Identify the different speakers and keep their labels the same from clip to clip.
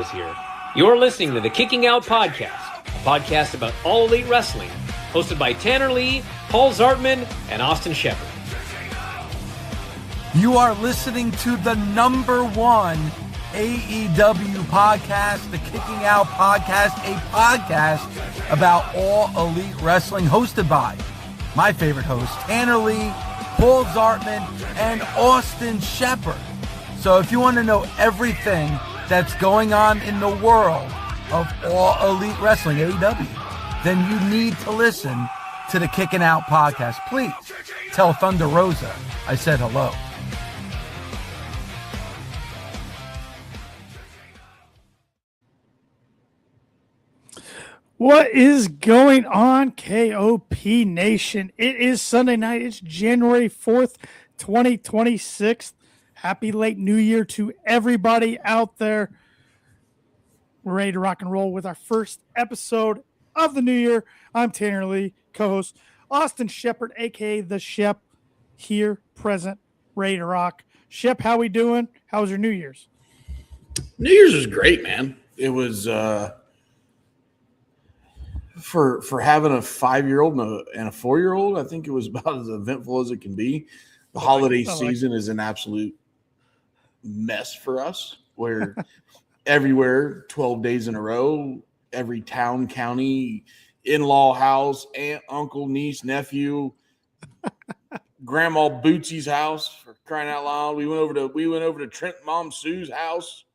Speaker 1: Studios here. You're listening to the Kicking Out Podcast, a podcast about all elite wrestling, hosted by Tanner Lee, Paul Zartman, and Austin Shepard.
Speaker 2: You are listening to the #1 AEW podcast, the Kicking Out Podcast, a podcast about all elite wrestling, hosted by my favorite host, Tanner Lee, Paul Zartman, and Austin Shepard. So if you want to know everything that's going on in the world of all elite wrestling, AEW, then you need to listen to the Kicking Out Podcast. Please tell Thunder Rosa I said hello.
Speaker 3: What is going on, KOP Nation? It is Sunday night. It's January 4th, 2026. Happy late New Year to everybody out there. We're ready to rock and roll with our first episode of the new year. I'm Tanner Lee, co-host Austin Shepard, a.k.a. The Shep, here, present, ready to rock. Shep, how we doing? How was your New Year's?
Speaker 4: New Year's was great, man. It was for having a 5-year-old and a 4-year-old, I think it was about as eventful as it can be. The holiday season is an absolute mess for us, where everywhere 12 days in a row, every town, county, in-law house, aunt, uncle, niece, nephew, grandma Bootsy's house, for crying out loud. We went over to Trent Mom Sue's house.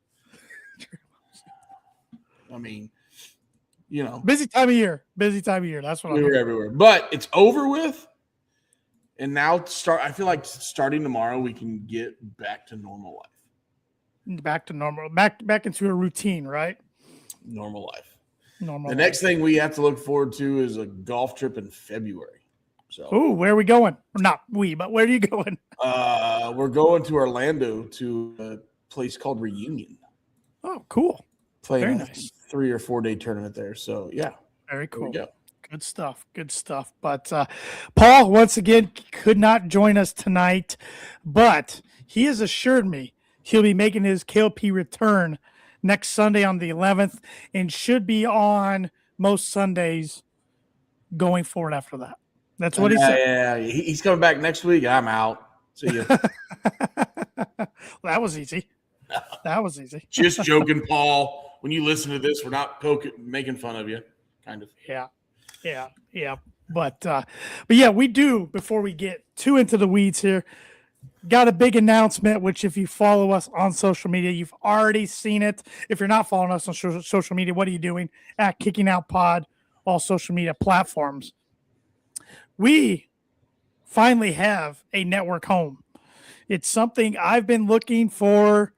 Speaker 4: I mean, you know,
Speaker 3: busy time of year. That's what
Speaker 4: we were everywhere, but it's over with. And now I feel like starting tomorrow, we can get back to normal life.
Speaker 3: Back to normal. Back into a routine, right?
Speaker 4: Normal life.
Speaker 3: The
Speaker 4: next thing we have to look forward to is a golf trip in February. So,
Speaker 3: where are we going? Not we, but where are you going?
Speaker 4: We're going to Orlando to a place called Reunion.
Speaker 3: Oh, cool.
Speaker 4: Playing
Speaker 3: Very
Speaker 4: a
Speaker 3: nice.
Speaker 4: 3 or 4 day tournament there. So, yeah.
Speaker 3: Very cool.
Speaker 4: There we go.
Speaker 3: Good stuff. But Paul, once again, could not join us tonight, but he has assured me he'll be making his KLP return next Sunday on the 11th and should be on most Sundays going forward after that. That's what he said.
Speaker 4: Yeah, he's coming back next week. I'm out. See you.
Speaker 3: That was easy.
Speaker 4: Just joking, Paul. When you listen to this, we're not making fun of you. Kind of.
Speaker 3: Yeah. But yeah, we do, before we get too into the weeds here, got a big announcement, which if you follow us on social media, you've already seen it. If you're not following us on social media, what are you doing? At Kicking Out Pod, all social media platforms. We finally have a network home. It's something I've been looking for,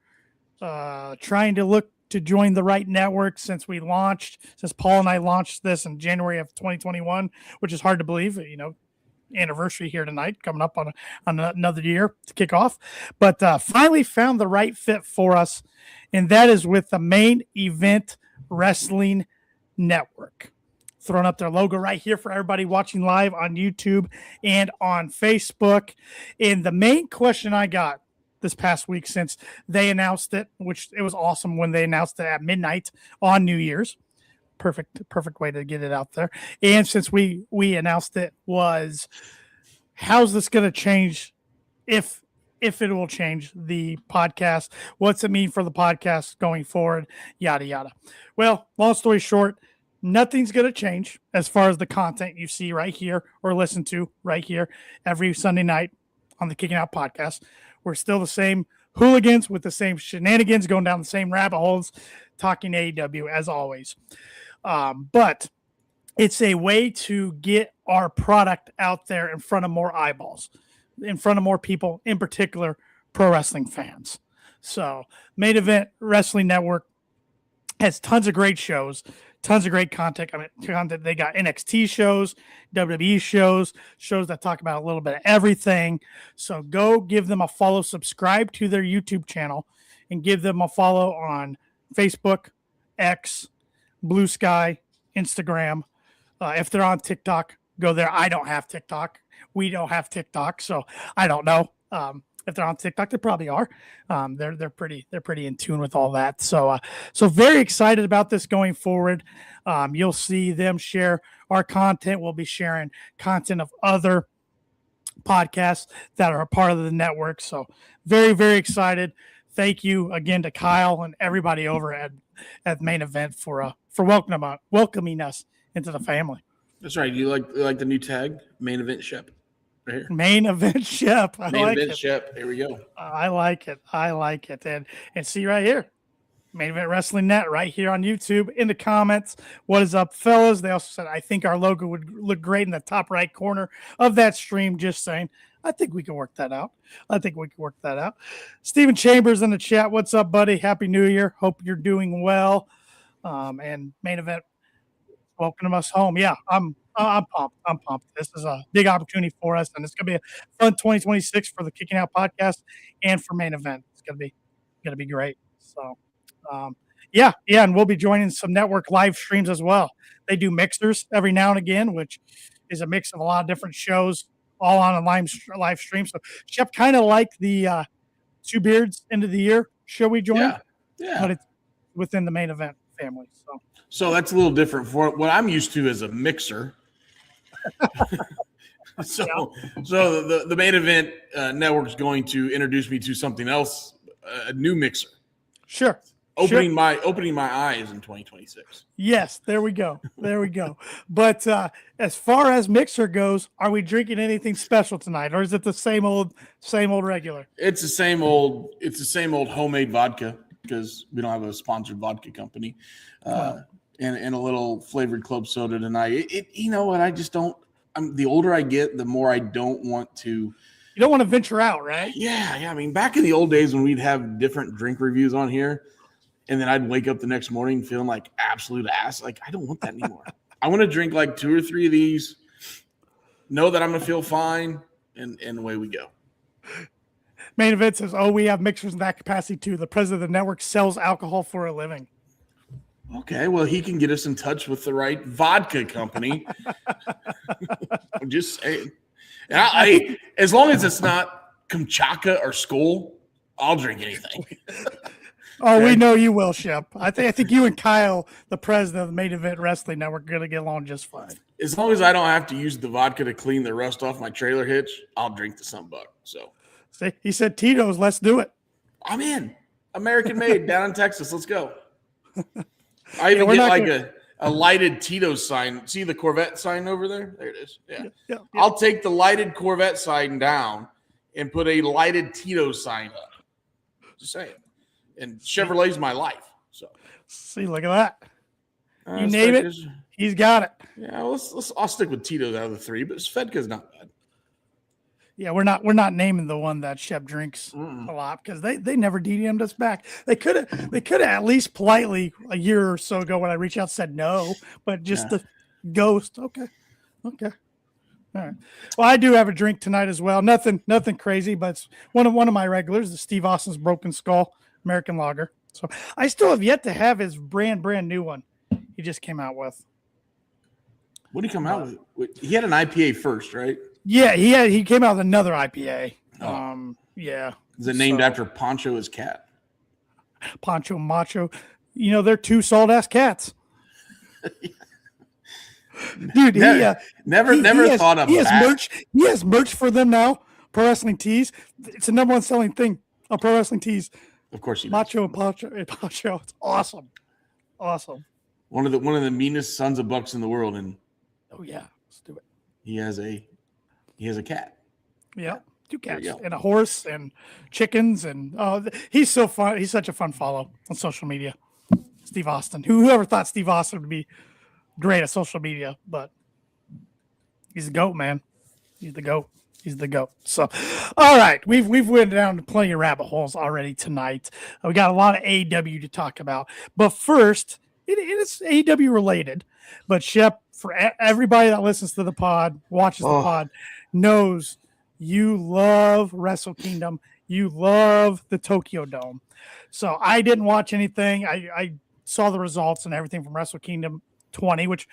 Speaker 3: trying to look to join the right network since Paul and I launched this in January of 2021, which is hard to believe, anniversary here tonight, coming up on another year to kick off, but finally found the right fit for us. And that is with the Main Event Wrestling Network. Throwing up their logo right here for everybody watching live on YouTube and on Facebook. And the main question I got this past week, since they announced it, which it was awesome when they announced it at midnight on New Year's. Perfect way to get it out there. And since we announced it, was how's this going to change, if it will change the podcast? What's it mean for the podcast going forward? Yada, yada. Well, long story short, nothing's going to change as far as the content you see right here or listen to right here every Sunday night on the Kicking Out Podcast. We're still the same hooligans with the same shenanigans, going down the same rabbit holes, talking AEW as always. But it's a way to get our product out there in front of more eyeballs, in front of more people, in particular, pro wrestling fans. So Main Event Wrestling Network has tons of great shows, tons of great content. They got NXT shows, WWE shows that talk about a little bit of everything. So go give them a follow, subscribe to their YouTube channel, and give them a follow on Facebook, X, Blue Sky, Instagram. If they're on TikTok, go there. I don't have TikTok. We don't have TikTok, so I don't know. If they're on TikTok, they probably are. They're pretty in tune with all that. So very excited about this going forward. You'll see them share our content. We'll be sharing content of other podcasts that are a part of the network. So very, very excited. Thank you again to Kyle and everybody over at Main Event for welcoming us into the family.
Speaker 4: That's right. You like the new tag, Main Event Shep, right here.
Speaker 3: Main Event Shep.
Speaker 4: Main Event Shep. Here we go.
Speaker 3: I like it. And see right here, Main Event Wrestling Net right here on YouTube. In the comments, what is up, fellas? They also said, I think our logo would look great in the top right corner of that stream. Just saying. I think we can work that out. Stephen Chambers in the chat. What's up, buddy? Happy New Year. Hope you're doing well. And Main Event welcome us home. Yeah, I'm pumped. This is a big opportunity for us, and it's gonna be a fun 2026 for the Kicking Out podcast and for Main Event. It's gonna be great. So, yeah, and we'll be joining some network live streams as well. They do mixers every now and again, which is a mix of a lot of different shows, all on a live stream. So, Shep, kind of like the Two Beards End of the Year show we joined,
Speaker 4: yeah,
Speaker 3: but it's within the Main Event family.
Speaker 4: So that's a little different for what I'm used to as a mixer. So the Main Event network is going to introduce me to something else, a new mixer.
Speaker 3: Sure.
Speaker 4: Opening my eyes in 2026.
Speaker 3: Yes, there we go. But as far as mixer goes, are we drinking anything special tonight, or is it the same old regular?
Speaker 4: It's the same old homemade vodka, because we don't have a sponsored vodka company, and a little flavored club soda tonight. You know what? I just don't. The older I get, the more I don't want to.
Speaker 3: You don't want to venture out, right?
Speaker 4: Yeah. I mean, back in the old days when we'd have different drink reviews on here, and then I'd wake up the next morning feeling like absolute ass. Like, I don't want that anymore. I want to drink like 2 or 3 of these, know that I'm going to feel fine, and away we go.
Speaker 3: Main Event says, we have mixers in that capacity too. The president of the network sells alcohol for a living.
Speaker 4: Okay, well, he can get us in touch with the right vodka company. I'm just saying. And I as long as it's not Kamchatka or Skol, I'll drink anything.
Speaker 3: Oh, we know you will, Shep. I think you and Kyle, the president of the Main Event Wrestling Network, are going to get along just fine.
Speaker 4: As long as I don't have to use the vodka to clean the rust off my trailer hitch, I'll drink the Sunbuck. So
Speaker 3: see, he said Tito's. Let's do it.
Speaker 4: I'm in. American made down in Texas. Let's go. I even get like a lighted Tito's sign. See the Corvette sign over there? There it is. Yeah. I'll take the lighted Corvette sign down and put a lighted Tito's sign up. Just saying. And Chevrolet's my life. So
Speaker 3: see, look at that. You name it, he's got it.
Speaker 4: Yeah, I'll stick with Tito's out of the 3, but Svedka's not bad.
Speaker 3: Yeah, we're not naming the one that Shep drinks a lot because they never DM'd us back. They could have at least politely a year or so ago when I reached out said no, but just the ghost. Okay. All right. Well, I do have a drink tonight as well. Nothing crazy, but it's one of my regulars, the Steve Austin's Broken Skull American Lager. So I still have yet to have his brand new one he just came out with.
Speaker 4: What did he come out with? He had an IPA first, right?
Speaker 3: Yeah, he came out with another IPA. Yeah.
Speaker 4: Is it named after Poncho his cat?
Speaker 3: Poncho Macho. You know, they're 2 salt ass cats. Dude,
Speaker 4: never thought of that.
Speaker 3: He has merch for them now. Pro Wrestling Tees. It's the number 1 selling thing on Pro Wrestling Tees.
Speaker 4: Of course he does.
Speaker 3: Macho and Poncho. It's awesome.
Speaker 4: One of the meanest sons of bucks in the world, and
Speaker 3: let's do it.
Speaker 4: He has a cat.
Speaker 3: Yeah, 2 cats and a horse and chickens, and he's so fun. He's such a fun follow on social media. Steve Austin. Whoever thought Steve Austin would be great at social media, but he's the GOAT, man. He's the GOAT. So, all right, we've went down to plenty of rabbit holes already tonight. We got a lot of AEW to talk about, but first, it is AEW related. But Shep, for everybody that listens to the pod, watches the pod, knows you love Wrestle Kingdom. You love the Tokyo Dome. So I didn't watch anything. I saw the results and everything from Wrestle Kingdom 20, which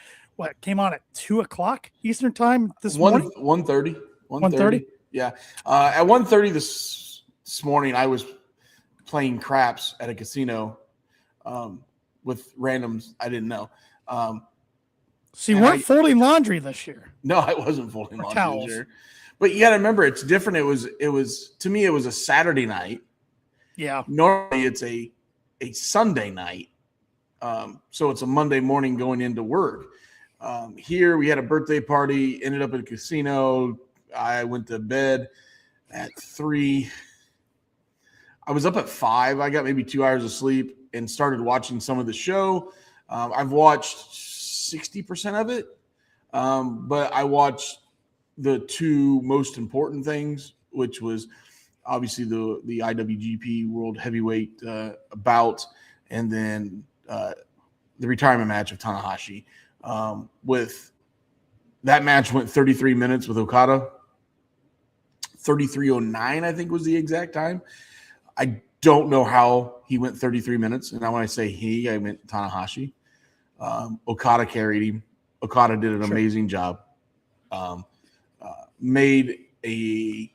Speaker 3: came on at 2:00 Eastern time this morning.
Speaker 4: 1:30. 1:30. Yeah. At 1:30 this morning I was playing craps at a casino with randoms I didn't know.
Speaker 3: So you weren't folding laundry this year.
Speaker 4: No, I wasn't folding laundry
Speaker 3: towels.
Speaker 4: this year. But you got to remember, it's different. It was to me, it was a Saturday night.
Speaker 3: Yeah.
Speaker 4: Normally it's a Sunday night. So it's a Monday morning going into work. Here we had a birthday party, ended up at a casino. I went to bed at 3. I was up at 5. I got maybe 2 hours of sleep and started watching some of the show. I've watched 60% of it, but I watched the 2 most important things, which was obviously the IWGP World Heavyweight bout, and then the retirement match of Tanahashi. With that match went 33 minutes with Okada. 33:09, I think, was the exact time. I don't know how he went 33 minutes. And now when I say he, I meant Tanahashi. Okada carried him. Okada did an amazing job. Made a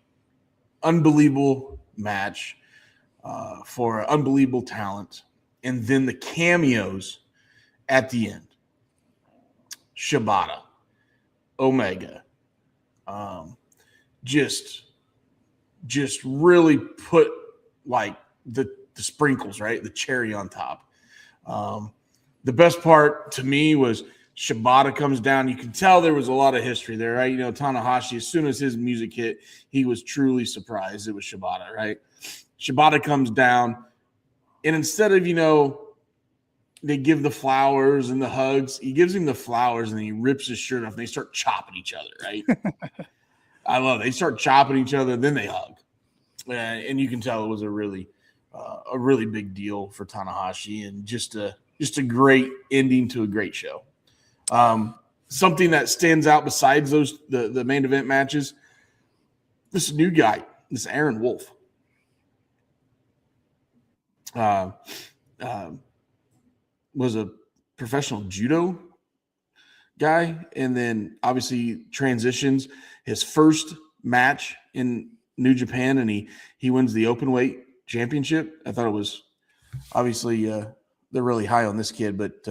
Speaker 4: unbelievable match for unbelievable talent. And then the cameos at the end. Shibata, Omega, just really put like the sprinkles, right? The cherry on top. The best part to me was Shibata comes down. You can tell there was a lot of history there, right? You know, Tanahashi, as soon as his music hit, he was truly surprised it was Shibata, right? Shibata comes down, and instead of, they give the flowers and the hugs, he gives him the flowers and then he rips his shirt off and they start chopping each other, right? I love it. They start chopping each other, then they hug. And you can tell it was a really big deal for Tanahashi, and just a great ending to a great show. Something that stands out besides the main event matches, this new guy, this Aaron Wolf. Was a professional judo guy, and then obviously transitions his first match in New Japan, and he wins the open weight championship. I thought it was obviously they're really high on this kid, but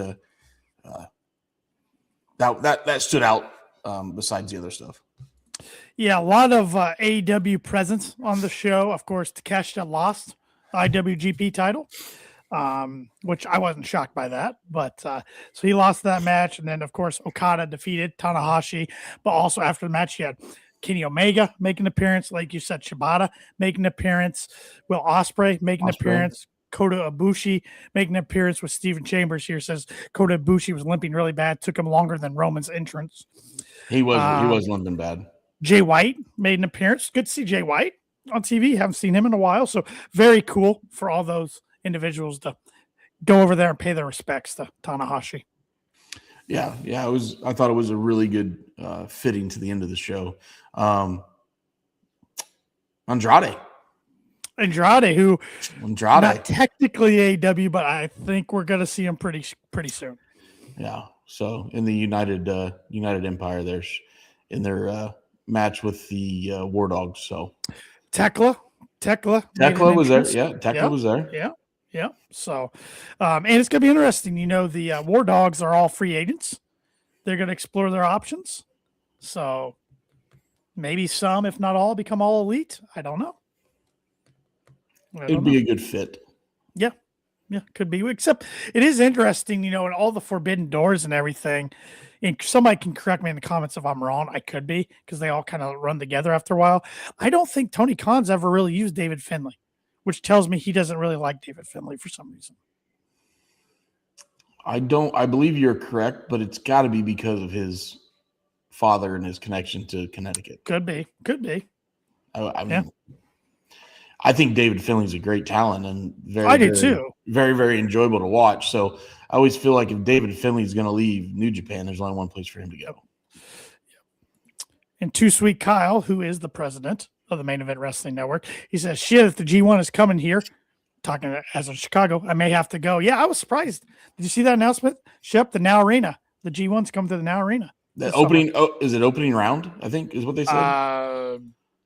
Speaker 4: that stood out besides the other stuff.
Speaker 3: Yeah, a lot of AEW presence on the show. Of course, Takeshita lost the IWGP title. Which I wasn't shocked by that, but so he lost that match, and then of course Okada defeated Tanahashi, but also after the match, you had Kenny Omega making an appearance, like you said, Shibata making an appearance, Will Ospreay making an appearance, Kota Ibushi making an appearance with Steven Chambers here. Says Kota Ibushi was limping really bad, took him longer than Roman's entrance.
Speaker 4: He was limping bad.
Speaker 3: Jay White made an appearance. Good to see Jay White on TV. Haven't seen him in a while, so very cool for all those individuals to go over there and pay their respects to Tanahashi.
Speaker 4: Yeah, I thought it was a really good fitting to the end of the show. Andrade, who not technically AEW, but I think we're going to see him pretty soon. Yeah. So in the United Empire, there's in their match with the War Dogs. So
Speaker 3: Tekla
Speaker 4: was there. Yeah, Tekla was there.
Speaker 3: Yeah. So, and it's going to be interesting. The War Dogs are all free agents. They're going to explore their options. So maybe some, if not all, become all elite. I don't know.
Speaker 4: It'd be a good fit.
Speaker 3: Yeah, could be. Except it is interesting, and all the forbidden doors and everything. And somebody can correct me in the comments if I'm wrong. I could be, because they all kind of run together after a while. I don't think Tony Khan's ever really used David Finlay, which tells me he doesn't really like David Finlay for some reason.
Speaker 4: I believe you're correct, but it's got to be because of his father and his connection to Connecticut.
Speaker 3: Could be.
Speaker 4: I mean, I think David Finlay's a great talent and
Speaker 3: too.
Speaker 4: Very, very enjoyable to watch. So I always feel like if David Finlay's going to leave New Japan, there's only one place for him to go.
Speaker 3: And Too Sweet Kyle, who is the president of the Main Event Wrestling Network, he says, shit, if the G1 is coming here, talking as of Chicago, I may have to go. Yeah, I was surprised. Did you see that announcement? Shep, the Now Arena. The G1's coming to the Now Arena.
Speaker 4: The opening, is it opening round? I think is what they said.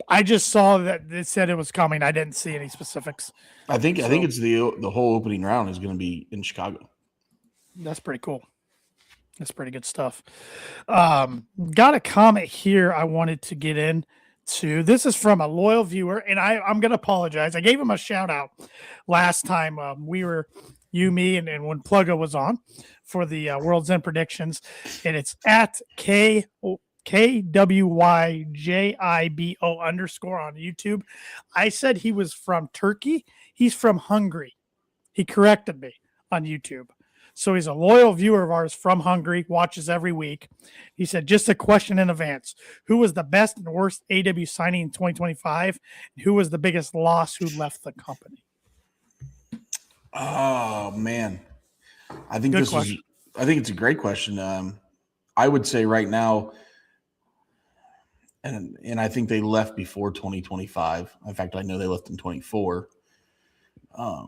Speaker 3: I just saw that it said it was coming. I didn't see any specifics.
Speaker 4: I think it's the whole opening round is going to be in Chicago.
Speaker 3: That's pretty cool. That's pretty good stuff. Got a comment here I wanted to get into. This is from a loyal viewer, and I'm going to apologize. I gave him a shout out last time we were me, and when Pluggo was on for the World's End predictions, and it's at KWYJIBO _ on YouTube. I said he was from Turkey. He's from Hungary. He corrected me on YouTube. So he's a loyal viewer of ours from Hungary, watches every week. He said, just a question in advance. Who was the best and worst AW signing in 2025? And who was the biggest loss who left the company?
Speaker 4: Oh, man. I think it's a great question. I would say right now, and I think they left before 2025. In fact, I know they left in 24. I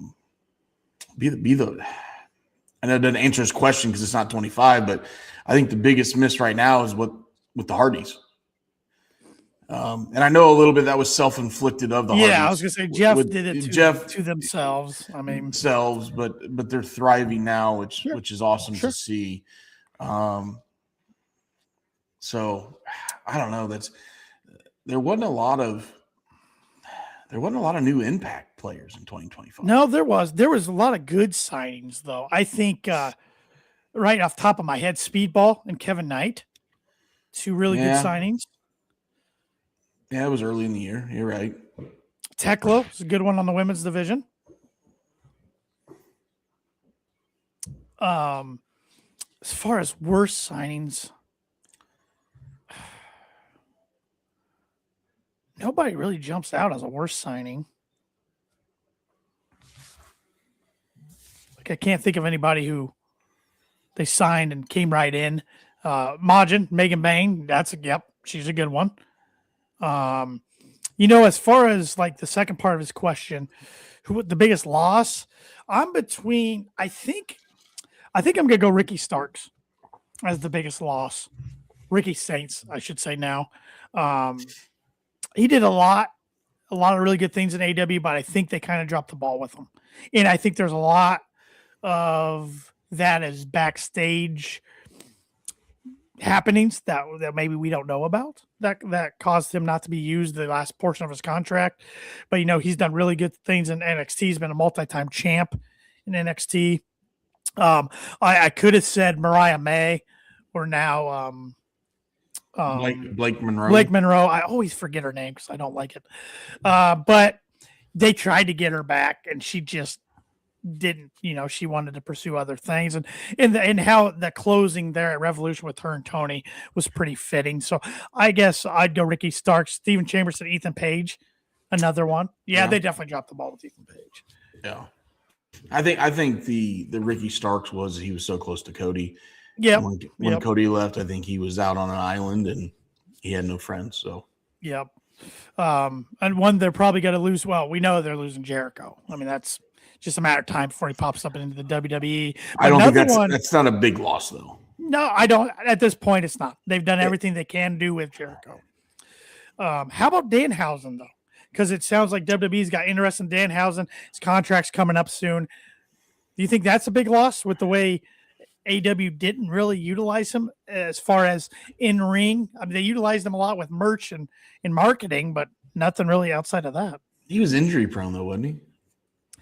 Speaker 4: know it doesn't answer his question because it's not 25, but I think the biggest miss right now is with the Hardys. And I know a little bit that was self-inflicted of the Hardys.
Speaker 3: Yeah, I was going to say Jeff did it to themselves. I mean,
Speaker 4: themselves, but they're thriving now, which is awesome to see. So I don't know. There wasn't a lot of new Impact players in 2025.
Speaker 3: No, there was a lot of good signings though. I think right off the top of my head, Speedball and Kevin Knight, two really good signings.
Speaker 4: Yeah, it was early in the year. You're right.
Speaker 3: Tekla is a good one on the women's division. As far as worst signings, nobody really jumps out as a worst signing. Like I can't think of anybody who they signed and came right in. Majin, Megan Bain, she's a good one. As far as like the second part of his question, who the biggest loss? I'm between. I think I'm gonna go Ricky Starks as the biggest loss. Ricky Saints, I should say now. He did a lot of really good things in AW, but I think they kind of dropped the ball with him. And I think there's a lot of that as backstage happenings that maybe we don't know about that caused him not to be used the last portion of his contract. But, he's done really good things in NXT. He's been a multi-time champ in NXT. I could have said Mariah May or now
Speaker 4: Blake Monroe.
Speaker 3: Blake Monroe. I always forget her name because I don't like it. But they tried to get her back, and she just didn't. She wanted to pursue other things, and how the closing there at Revolution with her and Tony was pretty fitting. So I guess I'd go Ricky Starks, Steven Chambers, and Ethan Page, another one. Yeah, they definitely dropped the ball with Ethan Page.
Speaker 4: Yeah, I think the Ricky Starks he was so close to Cody.
Speaker 3: Yeah.
Speaker 4: When Cody left, I think he was out on an island and he had no friends. So.
Speaker 3: Yep. And one they're probably going to lose. Well, we know they're losing Jericho. I mean, that's just a matter of time before he pops up into the WWE.
Speaker 4: I don't think that's not a big loss though.
Speaker 3: No, I don't. At this point, it's not. They've done everything they can do with Jericho. How about Danhausen though? Because it sounds like WWE's got interest in Danhausen. His contract's coming up soon. Do you think that's a big loss with the way AW didn't really utilize him as far as in ring? I mean, they utilized him a lot with merch and marketing, but nothing really outside of that.
Speaker 4: He was injury prone though, wasn't he?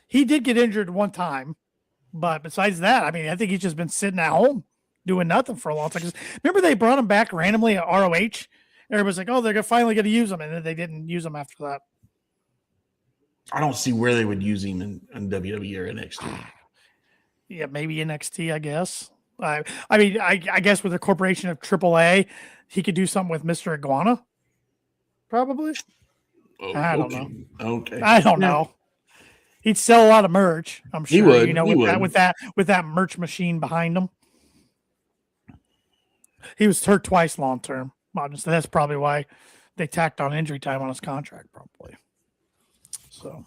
Speaker 3: He did get injured one time, but besides that, I mean, I think he's just been sitting at home doing nothing for a long time. Remember they brought him back randomly at ROH? Everybody's like, oh, they're finally going to use him, and then they didn't use him after that.
Speaker 4: I don't see where they would use him in WWE or NXT.
Speaker 3: Yeah, maybe NXT, I guess. I mean, I guess with the corporation of AAA, he could do something with Mr. Iguana. Probably.
Speaker 4: Oh,
Speaker 3: I don't know.
Speaker 4: Okay.
Speaker 3: I don't know. He'd sell a lot of merch, I'm sure.
Speaker 4: He would.
Speaker 3: With that merch machine behind him. He was hurt twice long term. So that's probably why they tacked on injury time on his contract, probably. So,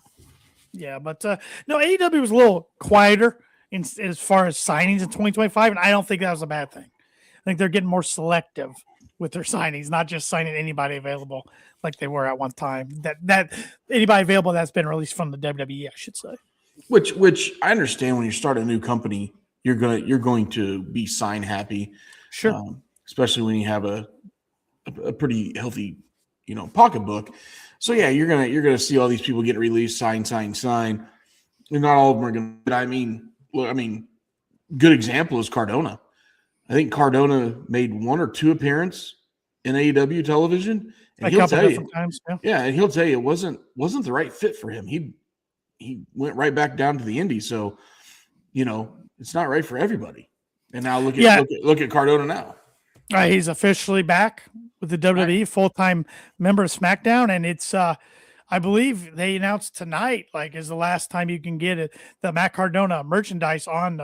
Speaker 3: yeah, but no, AEW was a little quieter as far as signings in 2025, and I don't think that was a bad thing. I think they're getting more selective with their signings, not just signing anybody available like they were at one time. That anybody available that's been released from the WWE, I should say.
Speaker 4: Which I understand when you start a new company, you're going to be sign happy,
Speaker 3: Sure.
Speaker 4: Especially when you have a pretty healthy, pocketbook. So yeah, you're gonna see all these people get released, sign. And not all of them are gonna. I mean, good example is Cardona. I think Cardona made 1 or 2 appearances in AEW television, and he'll tell you,
Speaker 3: times,
Speaker 4: and he'll tell you it wasn't the right fit for him. He went right back down to the Indies, so it's not right for everybody. And now look at Cardona now.
Speaker 3: He's officially back with the WWE, full-time member of SmackDown, and it's I believe they announced tonight, is the last time you can get it. The Matt Cardona merchandise on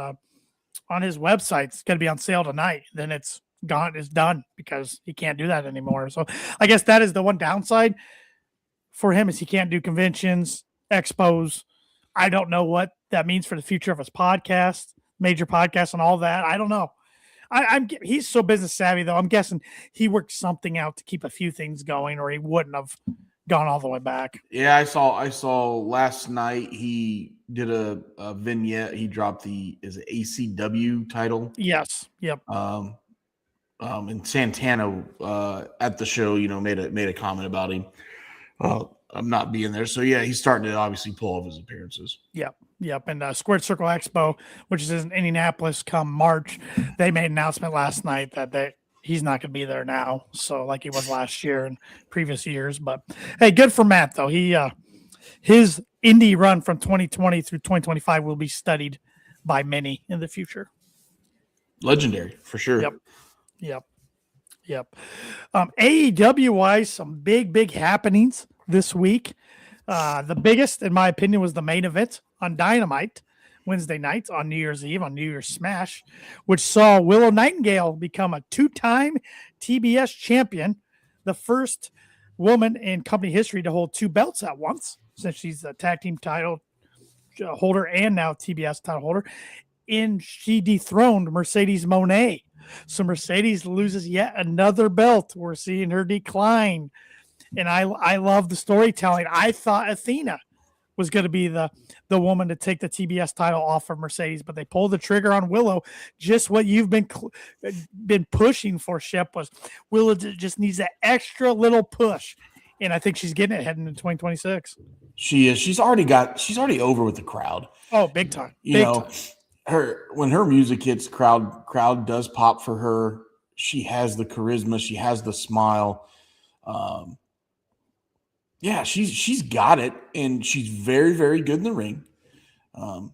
Speaker 3: his website. It's going to be on sale tonight. Then it's gone. It's done because he can't do that anymore. So I guess that is the one downside for him is he can't do conventions, expos. I don't know what that means for the future of his podcast, major podcast, and all that. I don't know. He's so business savvy though. I'm guessing he worked something out to keep a few things going, or he wouldn't have gone all the way back.
Speaker 4: Yeah, I saw last night he did a vignette. He dropped the ACW title.
Speaker 3: Yes. Yep.
Speaker 4: And Santana at the show, made a comment about him. I'm not being there. So yeah, he's starting to obviously pull off his appearances.
Speaker 3: Yep. And Squared Circle Expo, which is in Indianapolis come March, they made an announcement last night that he's not going to be there now. So like he was last year and previous years, but hey, good for Matt though. He, his indie run from 2020 through 2025 will be studied by many in the future.
Speaker 4: Legendary for sure.
Speaker 3: Yep. AEW wise, some big happenings this week. The biggest, in my opinion, was the main event on Dynamite Wednesday night on New Year's Eve on New Year's Smash, which saw Willow Nightingale become a 2-time TBS champion, the first woman in company history to hold 2 belts at once, since she's a tag team title holder and now TBS title holder. And she dethroned Mercedes Moné. So Mercedes loses yet another belt. We're seeing her decline. And I love the storytelling. I thought Athena was going to be the woman to take the TBS title off of Mercedes, but they pulled the trigger on Willow. Just what you've been pushing for, Shep, was Willow just needs that extra little push. And I think she's getting it heading into 2026.
Speaker 4: She is. She's already over with the crowd.
Speaker 3: Oh, big time.
Speaker 4: When her music hits, crowd does pop for her. She has the charisma. She has the smile. Yeah, she's got it, and she's very, very good in the ring.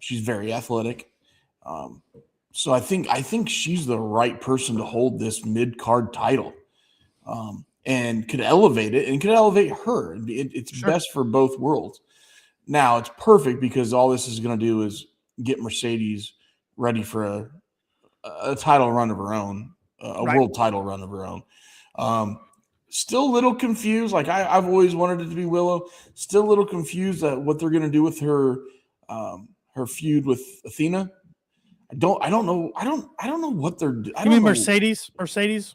Speaker 4: She's very athletic. So I think she's the right person to hold this mid-card title, and could elevate it and could elevate her. It's sure. Best for both worlds. Now it's perfect because all this is going to do is get Mercedes ready for a title run of her own, world title run of her own. Still a little confused. Like I've always wanted it to be Willow. Still a little confused at what they're going to do with her feud with Athena. I don't know what they're.
Speaker 3: You mean Mercedes?
Speaker 4: Mercedes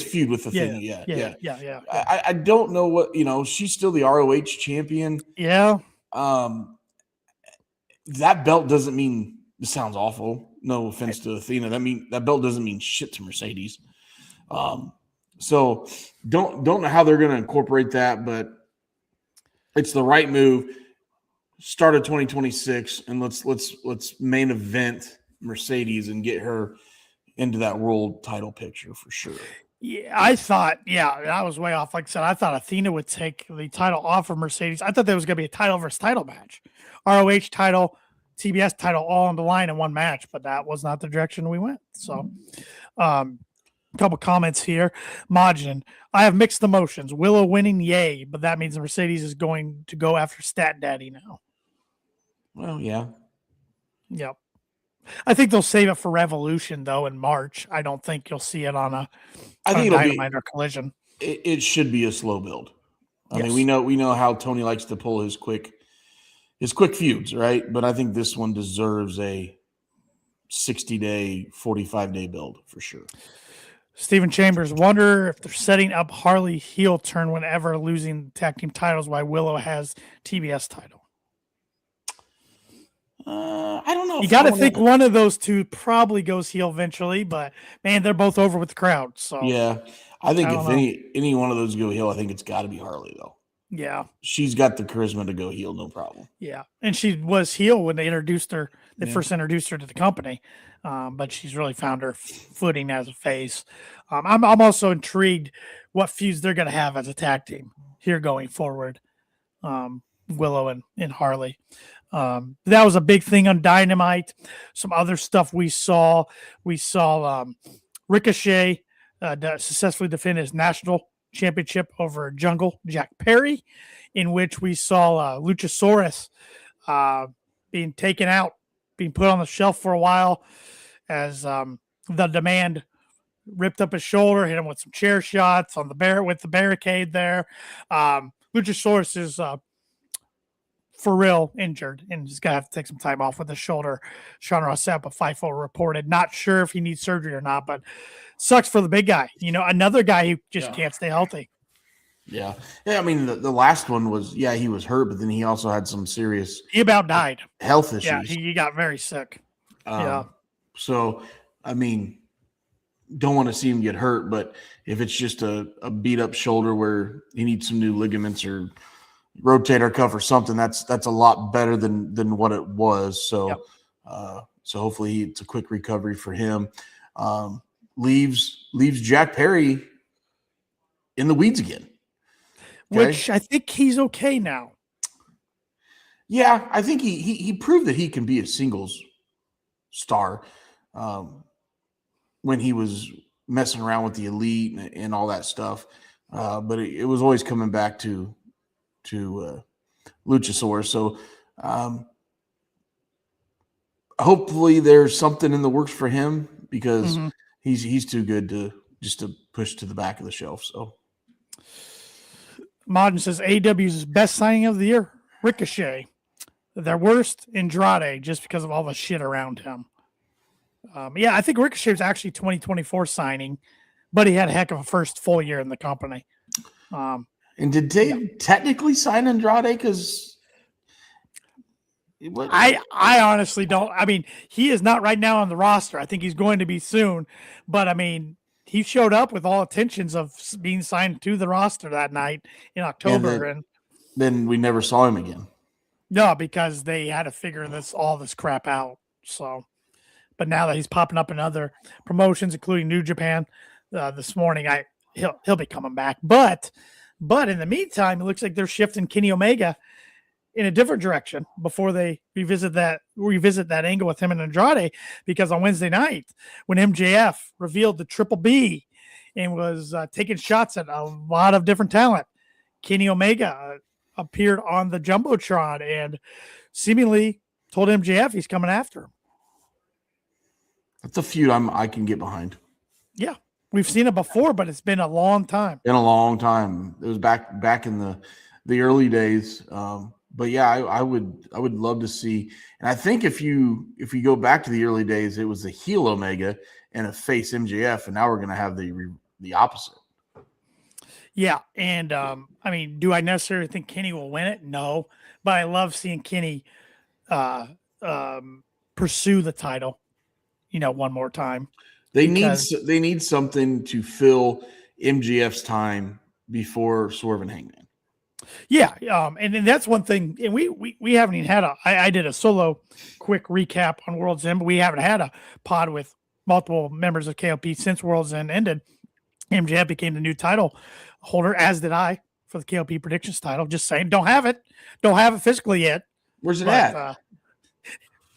Speaker 4: feud with Athena.
Speaker 3: Yeah.
Speaker 4: I don't know what She's still the ROH champion.
Speaker 3: Yeah.
Speaker 4: That belt doesn't mean. This sounds awful. No offense to Athena. That belt doesn't mean shit to Mercedes. So don't know how they're going to incorporate that, but it's the right move. Start of 2026, and let's main event Mercedes and get her into that world title picture for sure.
Speaker 3: Yeah, I thought, I was way off. Like I said, I thought Athena would take the title off of Mercedes. I thought there was going to be a title versus title match, ROH title, TBS title, all on the line in one match, but that was not the direction we went. So, a couple comments here. Majin, I have mixed emotions. Willow winning, yay, but that means Mercedes is going to go after Stat Daddy now.
Speaker 4: Well, yeah.
Speaker 3: Yep. I think they'll save it for Revolution, though, in March. I don't think you'll see it on a Dynamite or Collision.
Speaker 4: It should be a slow build. I mean, we know how Tony likes to pull his quick feuds, right? But I think this one deserves a 60-day, 45-day build for sure.
Speaker 3: Stephen Chambers, wonder if they're setting up Harley heel turn whenever losing tag team titles while Willow has TBS title.
Speaker 4: I don't know.
Speaker 3: You got to think one of those two probably goes heel eventually, but man, they're both over with the crowd. So
Speaker 4: yeah, I think if any one of those go heel, I think it's got to be Harley though.
Speaker 3: Yeah,
Speaker 4: she's got the charisma to go heel, no problem.
Speaker 3: Yeah, and she was heel when they introduced her. They first introduced her to the company, but she's really found her footing as a face. I'm also intrigued what feuds they're going to have as a tag team here going forward. Willow and Harley. That was a big thing on Dynamite. Some other stuff we saw. We saw Ricochet successfully defend his national championship over Jungle Jack Perry, in which we saw Luchasaurus being taken out, being put on the shelf for a while as the Demand ripped up his shoulder, hit him with some chair shots on with the barricade there. Luchasaurus is for real injured and he's gonna have to take some time off with his shoulder. Sean Rossap of FIFO reported, not sure if he needs surgery or not, but sucks for the big guy. Another guy who just can't stay healthy.
Speaker 4: Yeah. I mean, the last one was, he was hurt, but then he also had some serious.
Speaker 3: He about died.
Speaker 4: Health issues.
Speaker 3: Yeah, he got very sick.
Speaker 4: So, I mean, don't want to see him get hurt, but if it's just a beat up shoulder where he needs some new ligaments or rotator cuff or something, that's a lot better than what it was. So, so hopefully it's a quick recovery for him. Leaves Jack Perry in the weeds again.
Speaker 3: Okay? Which I think he's okay now.
Speaker 4: Yeah, I think he proved that he can be a singles star when he was messing around with the Elite and all that stuff. But it was always coming back to Luchasaurus. So hopefully there's something in the works for him because he's too good to push to the back of the shelf. So
Speaker 3: Modern says AEW's best signing of the year, Ricochet. Their worst, Andrade, just because of all the shit around him. I think Ricochet was actually 2024 signing, but he had a heck of a first full year in the company.
Speaker 4: And did they technically sign Andrade? Because
Speaker 3: I honestly don't. I mean, he is not right now on the roster. I think he's going to be soon. But, I mean, he showed up with all intentions of being signed to the roster that night in October. And
Speaker 4: then we never saw him again.
Speaker 3: No, because they had to figure all this crap out. So, but now that he's popping up in other promotions, including New Japan this morning, he'll be coming back. But in the meantime, it looks like they're shifting Kenny Omega in a different direction before they revisit that angle with him and Andrade, because on Wednesday night when MJF revealed the Triple B and was taking shots at a lot of different talent, Kenny Omega appeared on the Jumbotron and seemingly told MJF he's coming after him.
Speaker 4: That's a feud I can get behind.
Speaker 3: Yeah. We've seen it before, but it's been a long time.
Speaker 4: In a long time. It was back in the early days. But yeah, I would love to see. And I think if you go back to the early days, it was a heel Omega and a face MJF, and now we're going to have the opposite.
Speaker 3: Yeah, and I mean, do I necessarily think Kenny will win it? No, but I love seeing Kenny pursue the title, one more time.
Speaker 4: They need something to fill MJF's time before Swerve and Hangman.
Speaker 3: Yeah, and that's one thing. And we haven't even had I did a solo quick recap on World's End, but we haven't had a pod with multiple members of KLP since World's End ended. MJF became the new title holder, as did I, for the KLP predictions title. Just saying, don't have it physically yet.
Speaker 4: Where's it at?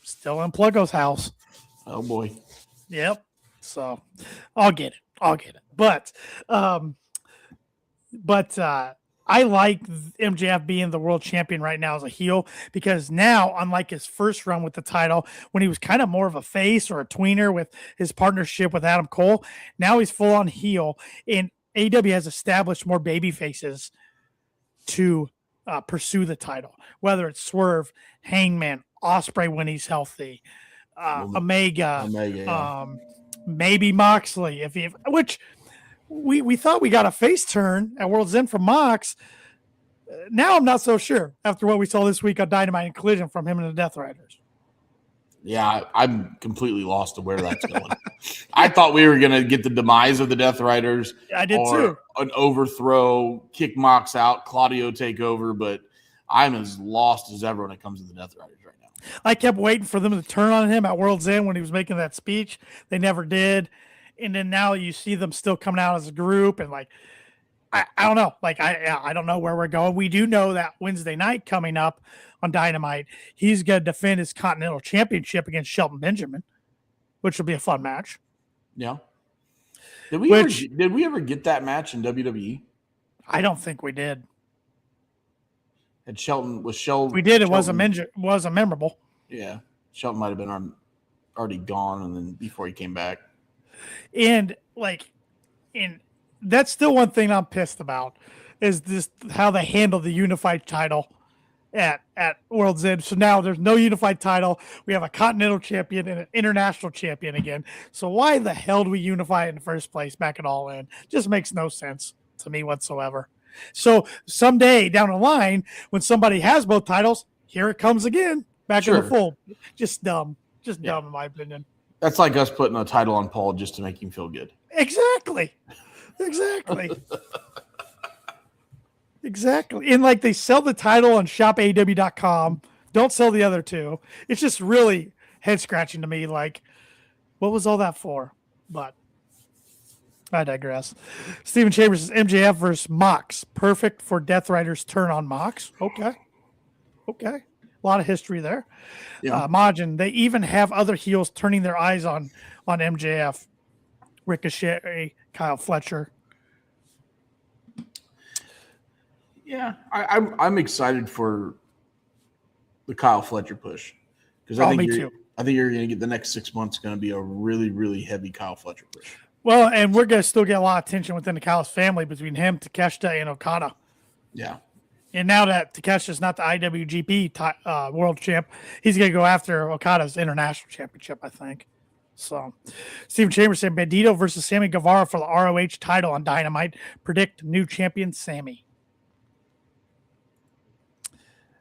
Speaker 3: Still in Pluggo's house.
Speaker 4: Oh boy.
Speaker 3: Yep. So I'll get it. But I like MJF being the world champion right now as a heel, because now, unlike his first run with the title, when he was kind of more of a face or a tweener with his partnership with Adam Cole, now he's full on heel, and AEW has established more baby faces to pursue the title, whether it's Swerve, Hangman, Ospreay when he's healthy, Omega, maybe Moxley, which we thought we got a face turn at World's End from Mox. Now I'm not so sure after what we saw this week on Dynamite and Collision from him and the Death Riders.
Speaker 4: Yeah, I'm completely lost to where that's going. I thought we were going to get the demise of the Death Riders.
Speaker 3: I did too.
Speaker 4: An overthrow, kick Mox out, Claudio take over, but I'm as lost as ever when it comes to the Death Riders right now.
Speaker 3: I kept waiting for them to turn on him at World's End when he was making that speech. They never did. And then now you see them still coming out as a group, and like, I don't know. Like, I don't know where we're going. We do know that Wednesday night coming up on Dynamite, he's going to defend his Continental Championship against Shelton Benjamin, which will be a fun match.
Speaker 4: Yeah. Did we ever get that match in WWE?
Speaker 3: I don't think we did.
Speaker 4: And Shelton was Shelton.
Speaker 3: We did. It
Speaker 4: Shelton,
Speaker 3: wasn't memorable.
Speaker 4: Yeah, Shelton might have been already gone, and then before he came back.
Speaker 3: And that's still one thing I'm pissed about is this how they handle the unified title at World's End. So now there's no unified title. We have a Continental Champion and an International Champion again. So why the hell do we unify it in the first place back at All In? Just makes no sense to me whatsoever. So someday down the line, when somebody has both titles, here it comes again, back in the fold. Just dumb. Dumb in my opinion.
Speaker 4: That's like us putting a title on Paul just to make him feel good.
Speaker 3: Exactly. Exactly. And like they sell the title on shopaw.com. Don't sell the other two. It's just really head scratching to me. Like, what was all that for? But I digress. Stephen Chambers is MJF versus Mox. Perfect for Death Rider's turn on Mox. Okay. A lot of history there. Yeah. Majin, they even have other heels turning their eyes on MJF. Ricochet, Kyle Fletcher.
Speaker 4: Yeah, I'm excited for the Kyle Fletcher push because I think you're going to get the next 6 months going to be a really, really heavy Kyle Fletcher push.
Speaker 3: Well, and we're going to still get a lot of tension within the Callis family between him, Takeshita, and Okada.
Speaker 4: Yeah. And
Speaker 3: now that Takeshista's not the IWGP world champ, he's going to go after Okada's international championship, I think. So, Stephen Chambers said Bandito versus Sammy Guevara for the ROH title on Dynamite. Predict new champion Sammy.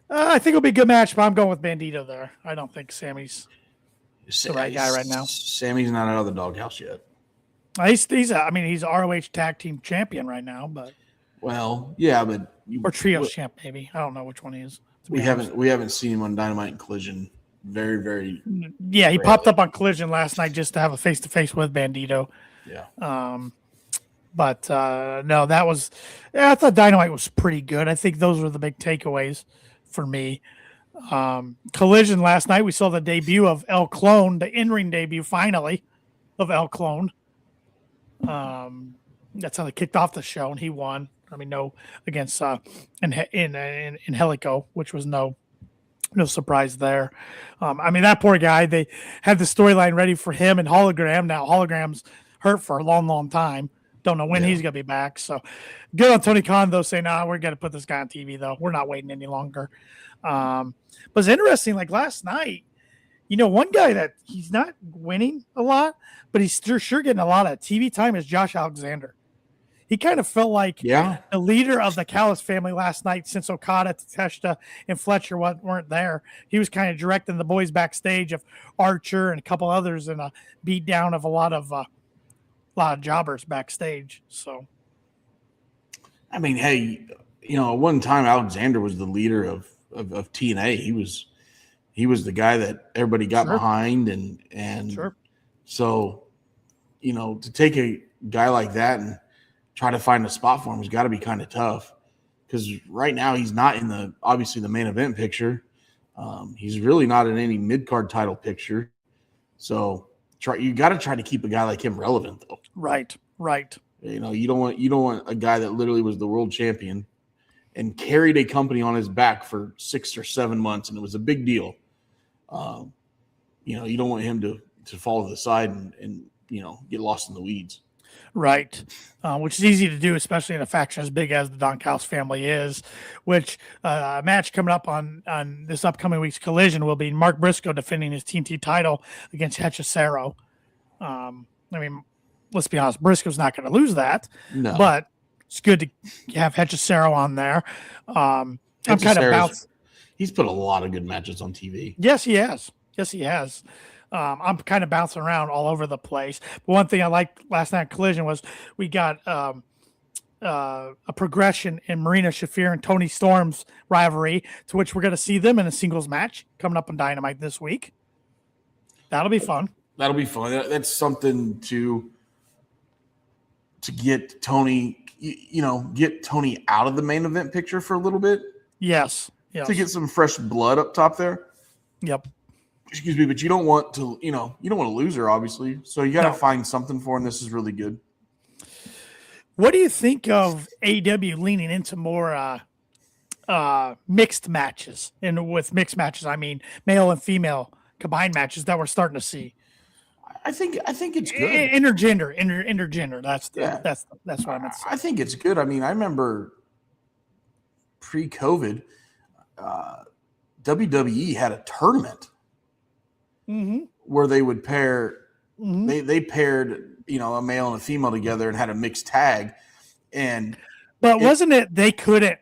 Speaker 3: I think it'll be a good match, but I'm going with Bandito there. I don't think Sammy's the right guy right now.
Speaker 4: Sammy's not out of the doghouse yet.
Speaker 3: He's ROH tag team champion right now, but
Speaker 4: or
Speaker 3: trios champ maybe. I don't know which one he is.
Speaker 4: We haven't seen him on Dynamite and Collision. Very, very.
Speaker 3: Yeah, he popped up on Collision last night just to have a face to face with Bandito.
Speaker 4: Yeah.
Speaker 3: But no, that was. I thought Dynamite was pretty good. I think those were the big takeaways for me. Collision last night, we saw the debut of El Clone, the in-ring debut finally of El Clone. That's how they kicked off the show, and he won. Against in Helico, which was no surprise there. That poor guy, they had the storyline ready for him and Hologram. Now Hologram's hurt for a long, long time. Don't know when he's going to be back. So good on Tony Khan, though, saying, we're going to put this guy on TV, though. We're not waiting any longer. But it's interesting, like last night, one guy that he's not winning a lot, but he's sure getting a lot of TV time is Josh Alexander. He kind of felt like the leader of the Callis family last night since Okada, Takeshita, and Fletcher weren't there. He was kind of directing the boys backstage of Archer and a couple others in a beat down of a lot of jobbers backstage. So,
Speaker 4: at one time Alexander was the leader of TNA. He was the guy that everybody got behind and so, to take a guy like that and try to find a spot for him has got to be kind of tough because right now he's not in the main event picture. He's really not in any mid-card title picture. So you got to try to keep a guy like him relevant though.
Speaker 3: Right.
Speaker 4: You don't want a guy that literally was the world champion and carried a company on his back for 6 or 7 months. And it was a big deal. You don't want him to fall to the side and get lost in the weeds.
Speaker 3: Right, which is easy to do, especially in a faction as big as the Don Callis family is, which a match coming up on this upcoming week's Collision will be Mark Briscoe defending his TNT title against Hechicero. I mean, let's be honest, Briscoe's not going to lose that.
Speaker 4: No.
Speaker 3: But it's good to have Hechicero on there. I'm kind of bounced.
Speaker 4: He's put a lot of good matches on TV.
Speaker 3: Yes, he has. I'm kind of bouncing around all over the place. But one thing I liked last night at Collision was we got a progression in Marina Shafir and Tony Storm's rivalry, to which we're going to see them in a singles match coming up on Dynamite this week. That'll be fun.
Speaker 4: That's something to get Tony, get Tony out of the main event picture for a little bit.
Speaker 3: Yes.
Speaker 4: To get some fresh blood up top there.
Speaker 3: Yep.
Speaker 4: Excuse me, but you don't want to, you don't want to lose her, obviously. So you got to find something for him. This is really good.
Speaker 3: What do you think of AEW leaning into more mixed matches? And with mixed matches, I mean male and female combined matches that we're starting to see.
Speaker 4: I think it's good.
Speaker 3: Intergender. That's what I meant to say.
Speaker 4: I think it's good. I mean, I remember pre-COVID, WWE had a tournament where they would pair. They paired, a male and a female together and had a mixed tag.
Speaker 3: But wasn't it they couldn't?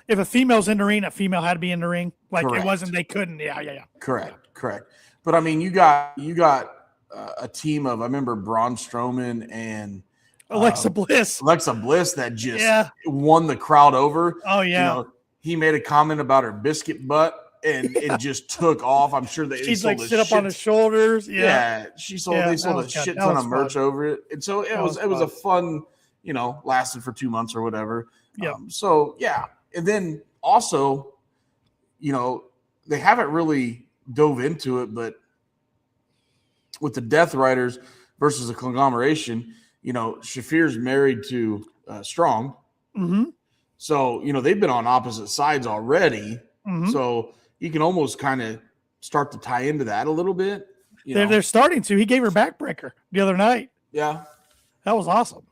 Speaker 3: If a female's in the ring, a female had to be in the ring. Like
Speaker 4: correct.
Speaker 3: It wasn't they couldn't. Yeah.
Speaker 4: Correct. But I mean, you got a team of, I remember Braun Strowman and
Speaker 3: Alexa Bliss
Speaker 4: that just won the crowd over.
Speaker 3: Oh yeah.
Speaker 4: He made a comment about her biscuit butt and it just took off. I'm sure that
Speaker 3: she'd like sit up on his shoulders. Yeah.
Speaker 4: They sold a shit ton of merch over it. And so it was a fun, lasted for 2 months or whatever.
Speaker 3: Yeah.
Speaker 4: And then also, they haven't really dove into it, but with the Death Riders versus a conglomeration, Shafir's married to Strong.
Speaker 3: Mm-hmm.
Speaker 4: So, they've been on opposite sides already.
Speaker 3: Mm-hmm.
Speaker 4: So you can almost kind of start to tie into that a little bit.
Speaker 3: They're starting to. He gave her backbreaker the other night.
Speaker 4: Yeah.
Speaker 3: That was awesome.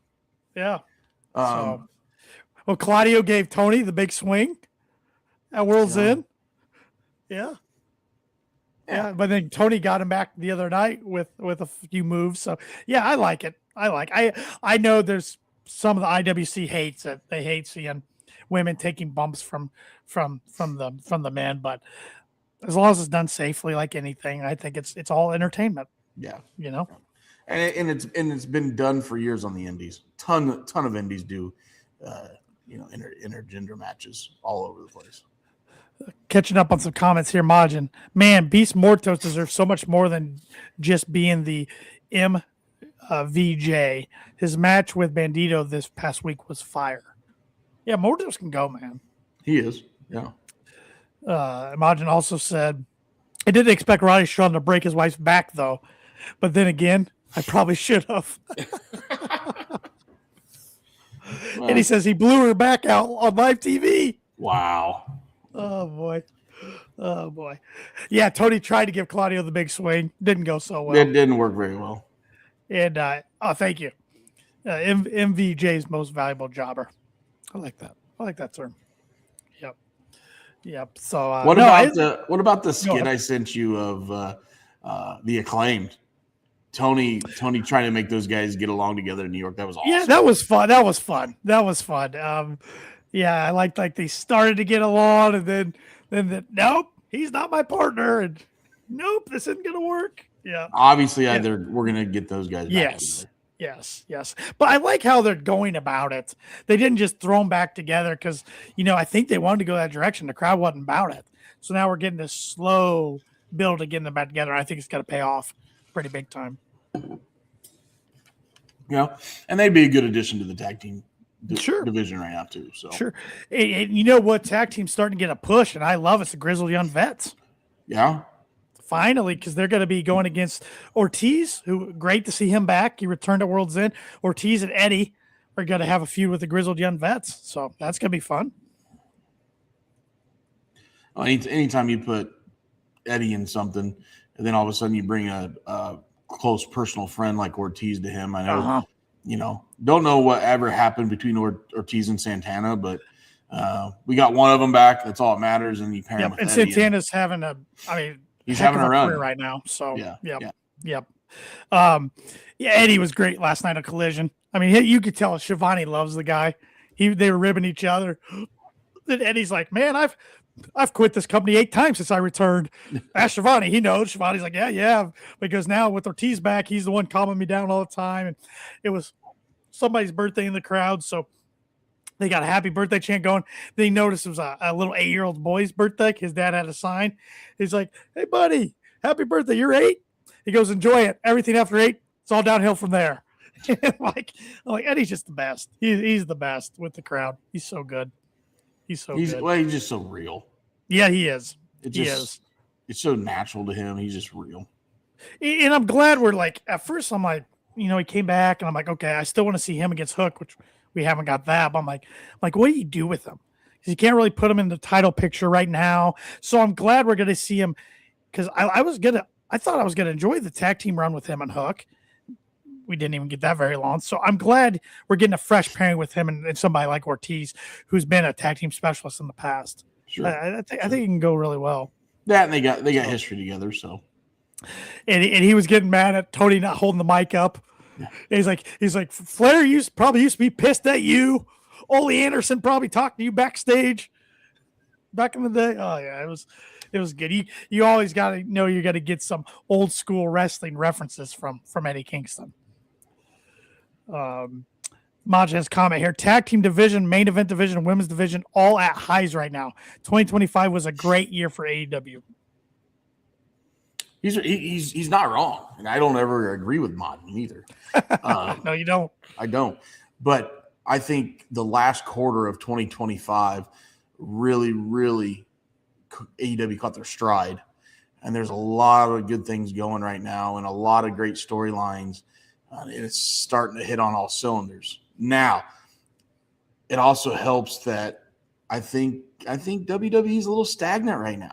Speaker 3: Yeah. Claudio gave Tony the big swing at World's End. Yeah. Yeah, but then Tony got him back the other night with a few moves. So yeah, I like it. I know there's some of the IWC hates it. They hate seeing women taking bumps from the men, but as long as it's done safely, like anything, I think it's all entertainment.
Speaker 4: Yeah,
Speaker 3: and
Speaker 4: it's been done for years on the indies. Ton of indies do, intergender matches all over the place.
Speaker 3: Catching up on some comments here, Majin. Man, Beast Mortos deserves so much more than just being the MVJ. His match with Bandito this past week was fire. Yeah, Mortos can go, man.
Speaker 4: He is, yeah.
Speaker 3: Majin also said, I didn't expect Roddy Strong to break his wife's back, though. But then again, I probably should have. And he says he blew her back out on live TV.
Speaker 4: Wow.
Speaker 3: Oh, boy. Yeah, Tony tried to give Claudio the big swing. Didn't go so well.
Speaker 4: It didn't work very well.
Speaker 3: And, thank you. MVJ's most valuable jobber. I like that term. Yep. So
Speaker 4: what about the skit I sent you of the Acclaimed? Tony trying to make those guys get along together in New York. That was awesome.
Speaker 3: Yeah, that was fun. Yeah, I liked they started to get along, and then nope, he's not my partner, and nope, this isn't gonna work. Yeah,
Speaker 4: obviously, either we're gonna get those guys back together.
Speaker 3: Yes. But I like how they're going about it. They didn't just throw them back together because I think they wanted to go that direction. The crowd wasn't about it, so now we're getting this slow build to getting them back together. I think it's gonna pay off pretty big time.
Speaker 4: Yeah, and they'd be a good addition to the tag team.
Speaker 3: Sure.
Speaker 4: Division right now too. So
Speaker 3: sure, and you know what? Tag team's starting to get a push, and I love it. It's the Grizzled Young Vets.
Speaker 4: Yeah,
Speaker 3: finally, because they're going to be going against Ortiz, who great to see him back. He returned at World's End. Ortiz and Eddie are going to have a feud with the Grizzled Young Vets, so that's going to be fun.
Speaker 4: Anytime you put Eddie in something, and then all of a sudden you bring a close personal friend like Ortiz to him, I know. Don't know what ever happened between Ortiz and Santana, but we got one of them back. That's all that matters. And you pair him with
Speaker 3: and
Speaker 4: Eddie.
Speaker 3: Santana's having
Speaker 4: he's having a run
Speaker 3: right now. So, yep. Yeah, Eddie was great last night on Collision. I mean, you could tell Shivani loves the guy. They were ribbing each other. And Eddie's like, man, I've quit this company 8 times since I returned. Ask Shivani. He knows. Shivani's like, yeah. Because now with Ortiz back, he's the one calming me down all the time. And it was somebody's birthday in the crowd. So they got a happy birthday chant going. They noticed it was a little 8-year-old boy's birthday. His dad had a sign. He's like, hey, buddy, happy birthday. You're 8? He goes, enjoy it. Everything after 8, it's all downhill from there. I'm like, Eddie's just the best. He's the best with the crowd. He's so good. He's good.
Speaker 4: Well, he's just so real.
Speaker 3: Yeah, he is.
Speaker 4: He is. It's so natural to him. He's just real.
Speaker 3: And I'm glad we're like, at first I'm like, he came back and I'm like, okay, I still want to see him against Hook, which we haven't got that. But I'm like, what do you do with him? Because you can't really put him in the title picture right now. So I'm glad we're going to see him because I thought I was going to enjoy the tag team run with him and Hook. We didn't even get that very long. So I'm glad we're getting a fresh pairing with him and somebody like Ortiz, who's been a tag team specialist in the past.
Speaker 4: Sure.
Speaker 3: I think it can go really well.
Speaker 4: Yeah, and they got history together. So,
Speaker 3: and he was getting mad at Tony not holding the mic up. Yeah. He's like Flair probably used to be pissed at you. Ole Anderson probably talked to you backstage back in the day. Oh yeah, it was good. You always got to know you got to get some old school wrestling references from Eddie Kingston. Maj has comment here. Tag team division, main event division, women's division, all at highs right now. 2025 was a great year for AEW.
Speaker 4: He's not wrong, and I don't ever agree with Modern either.
Speaker 3: No, you don't.
Speaker 4: I don't. But I think the last quarter of 2025 really, really AEW caught their stride, and there's a lot of good things going right now, and a lot of great storylines. And it's starting to hit on all cylinders. Now, it also helps that I think WWE is a little stagnant right now.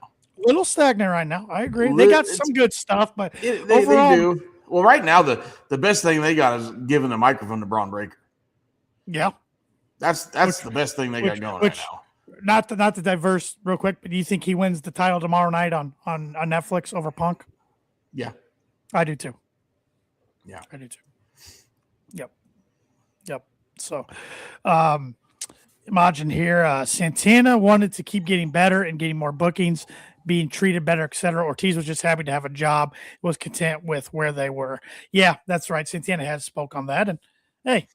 Speaker 3: I agree. They got some good stuff, but overall,
Speaker 4: they do. Well, right now, the best thing they got is giving the microphone to Braun Breaker.
Speaker 3: Yeah.
Speaker 4: That's the best thing they got going right now.
Speaker 3: Not to diverse real quick, but do you think he wins the title tomorrow night on Netflix over Punk?
Speaker 4: Yeah.
Speaker 3: I do too.
Speaker 4: Yeah.
Speaker 3: I do too. Yep. So, imagine here, Santana wanted to keep getting better and getting more bookings, being treated better, etc. Ortiz was just happy to have a job, was content with where they were. Yeah, that's right. Santana has spoke on that, and hey,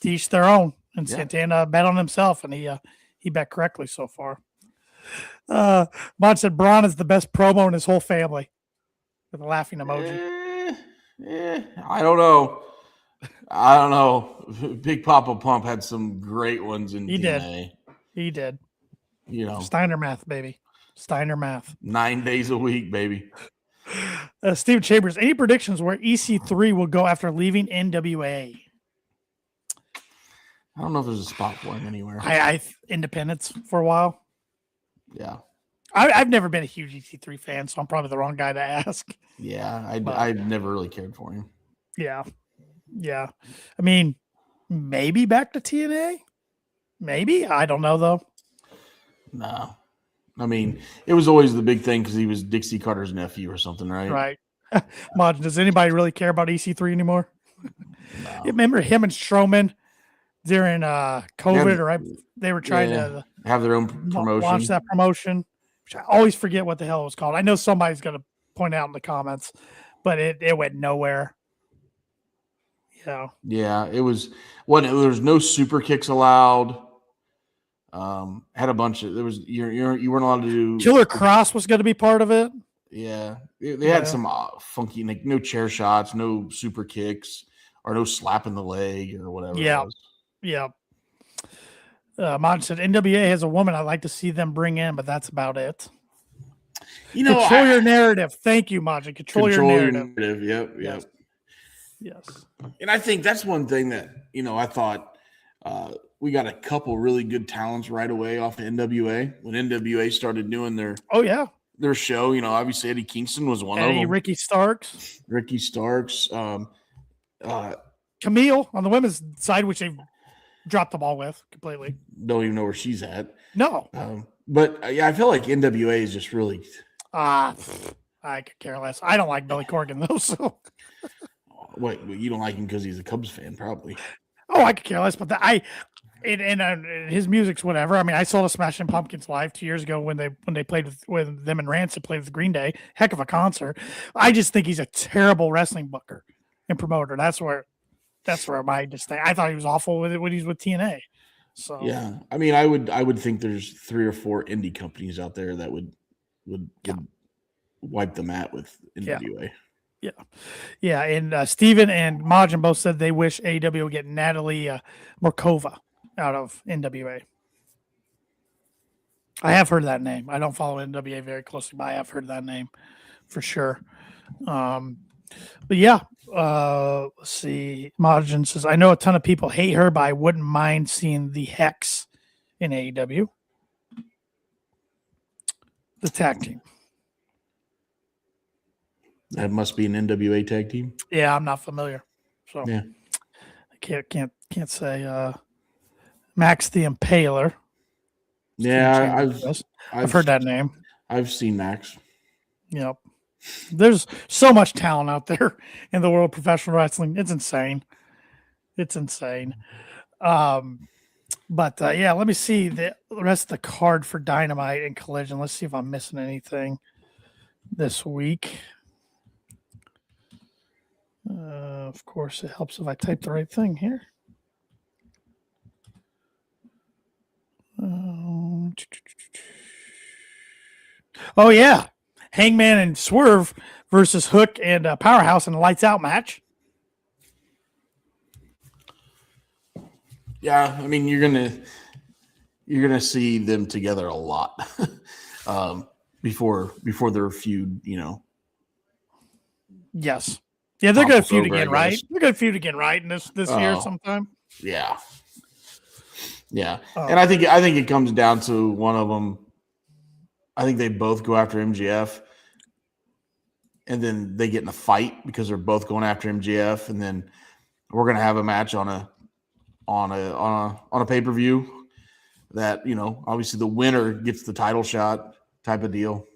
Speaker 3: to each their own. And Santana bet on himself, and he bet correctly so far. Mod said Braun is the best promo in his whole family, with a laughing emoji.
Speaker 4: I don't know. Big Papa Pump had some great ones in TNA.
Speaker 3: He did. Steiner math, baby. Steiner math.
Speaker 4: 9 days a week, baby.
Speaker 3: Steve Chambers, any predictions where EC3 will go after leaving NWA?
Speaker 4: I don't know if there's a spot for him anywhere.
Speaker 3: I Independence for a while.
Speaker 4: Yeah.
Speaker 3: I've never been a huge EC3 fan, so I'm probably the wrong guy to ask.
Speaker 4: Yeah, I've never really cared for him.
Speaker 3: Yeah. I mean, maybe back to TNA? Maybe. I don't know, though.
Speaker 4: No. I mean, it was always the big thing because he was Dixie Carter's nephew or something, right?
Speaker 3: Right. Mod, does anybody really care about EC3 anymore?
Speaker 4: No.
Speaker 3: Remember him and Strowman during COVID, they were trying to
Speaker 4: have their own promotion.
Speaker 3: Launch that promotion, which I always forget what the hell it was called. I know somebody's going to point out in the comments, but it went nowhere.
Speaker 4: Yeah, it was there was no super kicks allowed. Had a bunch of you weren't allowed to do.
Speaker 3: Killer Cross was going to be part of it.
Speaker 4: Yeah, they had some funky, like no chair shots, no super kicks, or no slap in the leg or whatever.
Speaker 3: Yeah. Mod said NWA has a woman I'd like to see them bring in, but that's about it. Control your narrative. Thank you, Majin. Control your narrative.
Speaker 4: Yep.
Speaker 3: Yes.
Speaker 4: And I think that's one thing that, I thought we got a couple really good talents right away off of NWA when NWA started doing their show. Obviously Eddie Kingston was one of them.
Speaker 3: Ricky Starks. Camille on the women's side, which they've dropped the ball with completely.
Speaker 4: Don't even know where she's at.
Speaker 3: No.
Speaker 4: But I feel like NWA is just really.
Speaker 3: I I could care less. I don't like Billy Corgan though. So,
Speaker 4: Wait, you don't like him because he's a Cubs fan, probably.
Speaker 3: I could care less. But his music's whatever. I mean, I saw the Smashing Pumpkins live 2 years ago when they played with them and Rancid played with Green Day. Heck of a concert. I just think he's a terrible wrestling booker and promoter. That's where my distinct. I thought he was awful with it when he's with TNA. So
Speaker 4: yeah, I mean, I would think there's 3 or 4 indie companies out there that would wipe the mat with NWA.
Speaker 3: Yeah, and Steven and Majin both said they wish AEW would get Natalie Markova out of NWA. I have heard that name. I don't follow NWA very closely, but I have heard that name for sure. But yeah, let's see. Majin says, I know a ton of people hate her, but I wouldn't mind seeing the Hex in AEW. The tag team.
Speaker 4: That must be an NWA tag team.
Speaker 3: Yeah, I'm not familiar. So
Speaker 4: yeah.
Speaker 3: I can't say Max the Impaler.
Speaker 4: Yeah,
Speaker 3: I've heard that name. I've
Speaker 4: seen Max.
Speaker 3: Yep. There's so much talent out there in the world of professional wrestling. It's insane. But let me see the rest of the card for Dynamite and Collision. Let's see if I'm missing anything this week. Of course, it helps if I type the right thing here. Oh, yeah. Hangman and Swerve versus Hook and Powerhouse in a lights out match.
Speaker 4: Yeah, I mean, you're gonna see them together a lot before their feud,
Speaker 3: Yes. Yeah, they're going to feud again, right? They're going to feud again, right? In this year sometime.
Speaker 4: Yeah. Yeah. And I think it comes down to one of them. I think they both go after MJF, and then they get in a fight because they're both going after MJF, and then we're going to have a match on a pay-per-view that, obviously the winner gets the title shot type of deal.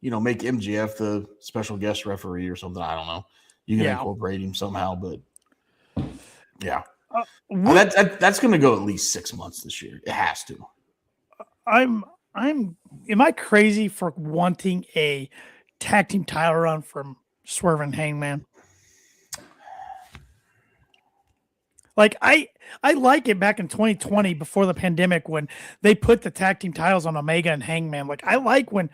Speaker 4: Make MJF the special guest referee or something. I don't know. You can incorporate him somehow, but yeah. That's going to go at least 6 months this year. It has to.
Speaker 3: Am I crazy for wanting a tag team title run from Swerve and Hangman? Like I like it back in 2020 before the pandemic when they put the tag team titles on Omega and Hangman. Like I like when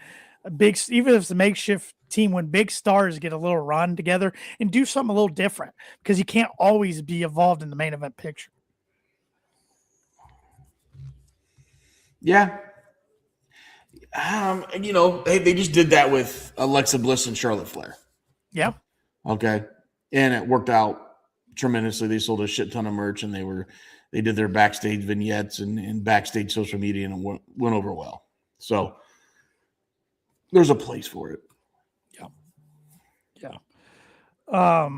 Speaker 3: even if it's a makeshift team, when big stars get a little run together and do something a little different, because you can't always be involved in the main event picture.
Speaker 4: Yeah. They just did that with Alexa Bliss and Charlotte Flair.
Speaker 3: Yeah.
Speaker 4: Okay. And it worked out tremendously. They sold a shit ton of merch, and they did their backstage vignettes and backstage social media, and it went over well. So there's a place for it.
Speaker 3: Yeah.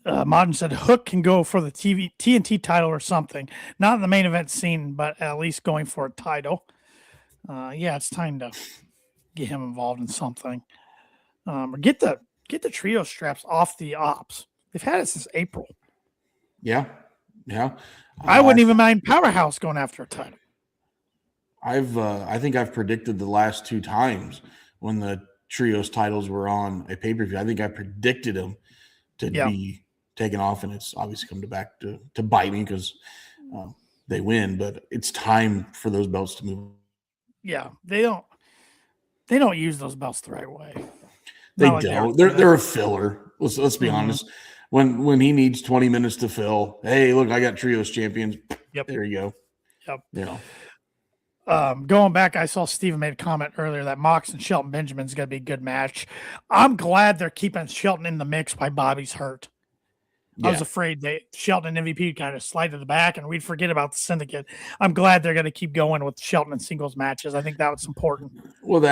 Speaker 3: Modern said Hook can go for the TNT title or something. Not in the main event scene, but at least going for a title. It's time to get him involved in something. Or get the trio straps off the Ops. They've had it since April.
Speaker 4: Yeah.
Speaker 3: I wouldn't even mind Powerhouse going after a title.
Speaker 4: I think I've predicted the last 2 times when the trios titles were on a pay-per-view. I think I predicted them to be taken off, and it's obviously come back to bite me because they win. But it's time for those belts to move.
Speaker 3: Yeah, they don't use those belts the right way.
Speaker 4: They don't. They're a filler. Let's be honest. When he needs 20 minutes to fill, hey, look, I got trios champions.
Speaker 3: Yep.
Speaker 4: There you go.
Speaker 3: Yep. Going back, I saw Steven made a comment earlier that Mox and Shelton Benjamin's going to be a good match. I'm glad they're keeping Shelton in the mix while Bobby's hurt. I was afraid that Shelton and MVP kind of slide to the back and we'd forget about the syndicate. I'm glad they're going to keep going with Shelton and singles matches. I think that was important.
Speaker 4: Well,